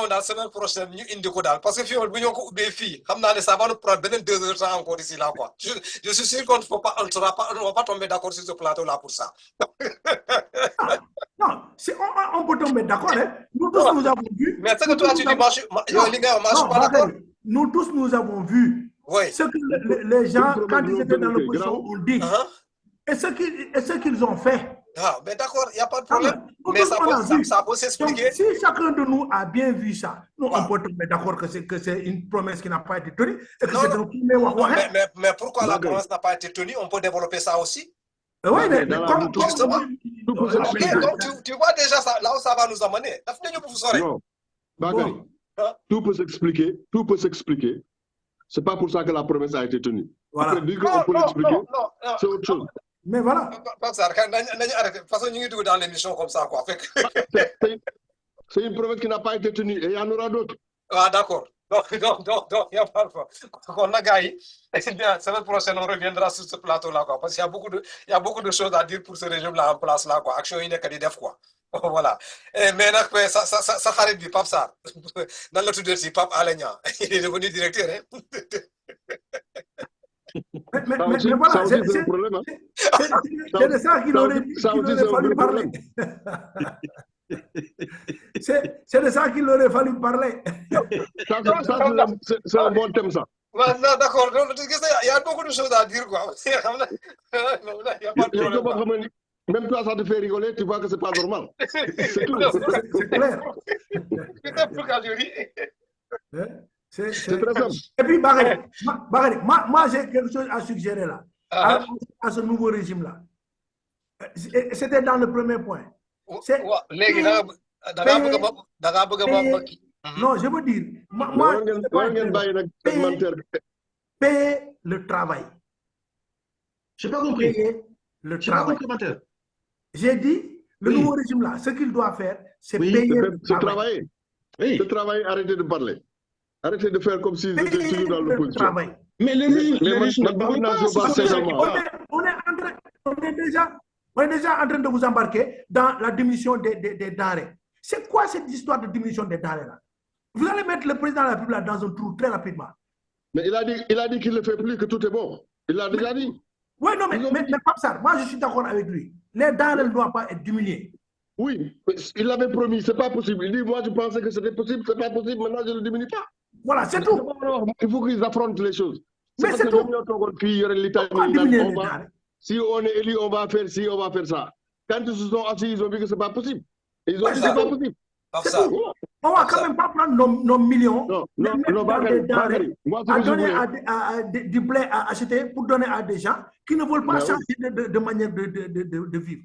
la semaine prochaine, nous indiquons parce que si on veut filles, ça va nous prendre 2 heures encore ici là, quoi. Je suis sûr qu'on ne va pas tomber d'accord sur ce plateau là pour ça. Non, on peut tomber d'accord, hein. Nous tous nous avons vu. Mais c'est que toi tu dis, pas nous tous nous avons vu. Oui. Ce que les gens, quand ils étaient dans l'opposition, ont dit. Et ce qu'ils ont fait. Ah, mais d'accord, il n'y a pas de problème. Mais ça peut s'expliquer. Si chacun de nous a bien vu ça, nous, on peut tomber d'accord que c'est une promesse qui n'a pas été tenue. Et que c'est un premier mais pourquoi la promesse n'a pas été tenue? On peut développer ça aussi. Oui, mais justement. Tu vois déjà ça, là où ça va nous amener. Non, Bakary, tout peut s'expliquer. C'est pas pour ça que la promesse a été tenue. Voilà. Après, on peut l'expliquer, c'est autre chose. Mais voilà. Parce que nous sommes dans l'émission comme ça, quoi. C'est une promesse qui n'a pas été tenue et il y en aura d'autres. Ah, d'accord. Donc, il n'y a pas de problème. On a gagné. La semaine prochaine, on reviendra sur ce plateau-là, quoi. Parce qu'il y a beaucoup de choses à dire pour ce régime-là en place, là, quoi. Action inéquitable, quoi. Voilà. Mais ça arrive du Pape Sarr. Dans le tout de Pape Alenia. Il est devenu directeur, hein. Mais voilà, ça aussi, c'est un problème. Hein. C'est de ça qu'il aurait fallu parler. C'est de ça qu'il aurait fallu parler. C'est un bon thème, ça. D'accord, il y a beaucoup de choses à dire, quoi. Il y a pas de problème. Même toi, ça te fait rigoler, tu vois que c'est pas normal. C'est tout. C'est clair. C'est très simple. Et puis, Bakary, moi j'ai quelque chose à suggérer là, à ce nouveau régime-là. C'était dans le premier point. Non, je veux dire, moi payer le travail. Je n'ai pas compris. Payer le travail. J'ai dit, le nouveau régime-là, ce qu'il doit faire, c'est payer le travail. Ce travail, arrêtez de parler. Arrêtez de faire comme si vous étiez toujours dans l'opposition. Mais le régime ne parle pas. On est déjà en train de vous embarquer dans la diminution des denrées. C'est quoi cette histoire de diminution des denrées-là? Vous allez mettre le président de la République dans un trou très rapidement. Mais il a dit qu'il ne fait plus, que tout est bon. Il l'a déjà dit. Oui, non, mais pas ça. Moi, je suis d'accord avec lui. Les denrées ne doivent pas être diminuées. Oui, il l'avait promis, c'est pas possible. Il dit, moi, je pensais que c'était possible, c'est pas possible, maintenant, je ne le diminue pas. Voilà, c'est tout. Il faut qu'ils affrontent les choses. Mais c'est tout. Si on est élu, on va faire ci, on va faire ça. Quand ils se sont assis, ils ont vu que c'est pas possible. Ils ont dit que c'est pas possible. C'est tout. On va quand même pas prendre nos millions, Bakary, moi, à donner du blé à acheter pour donner à des gens qui ne veulent pas changer de manière de vivre.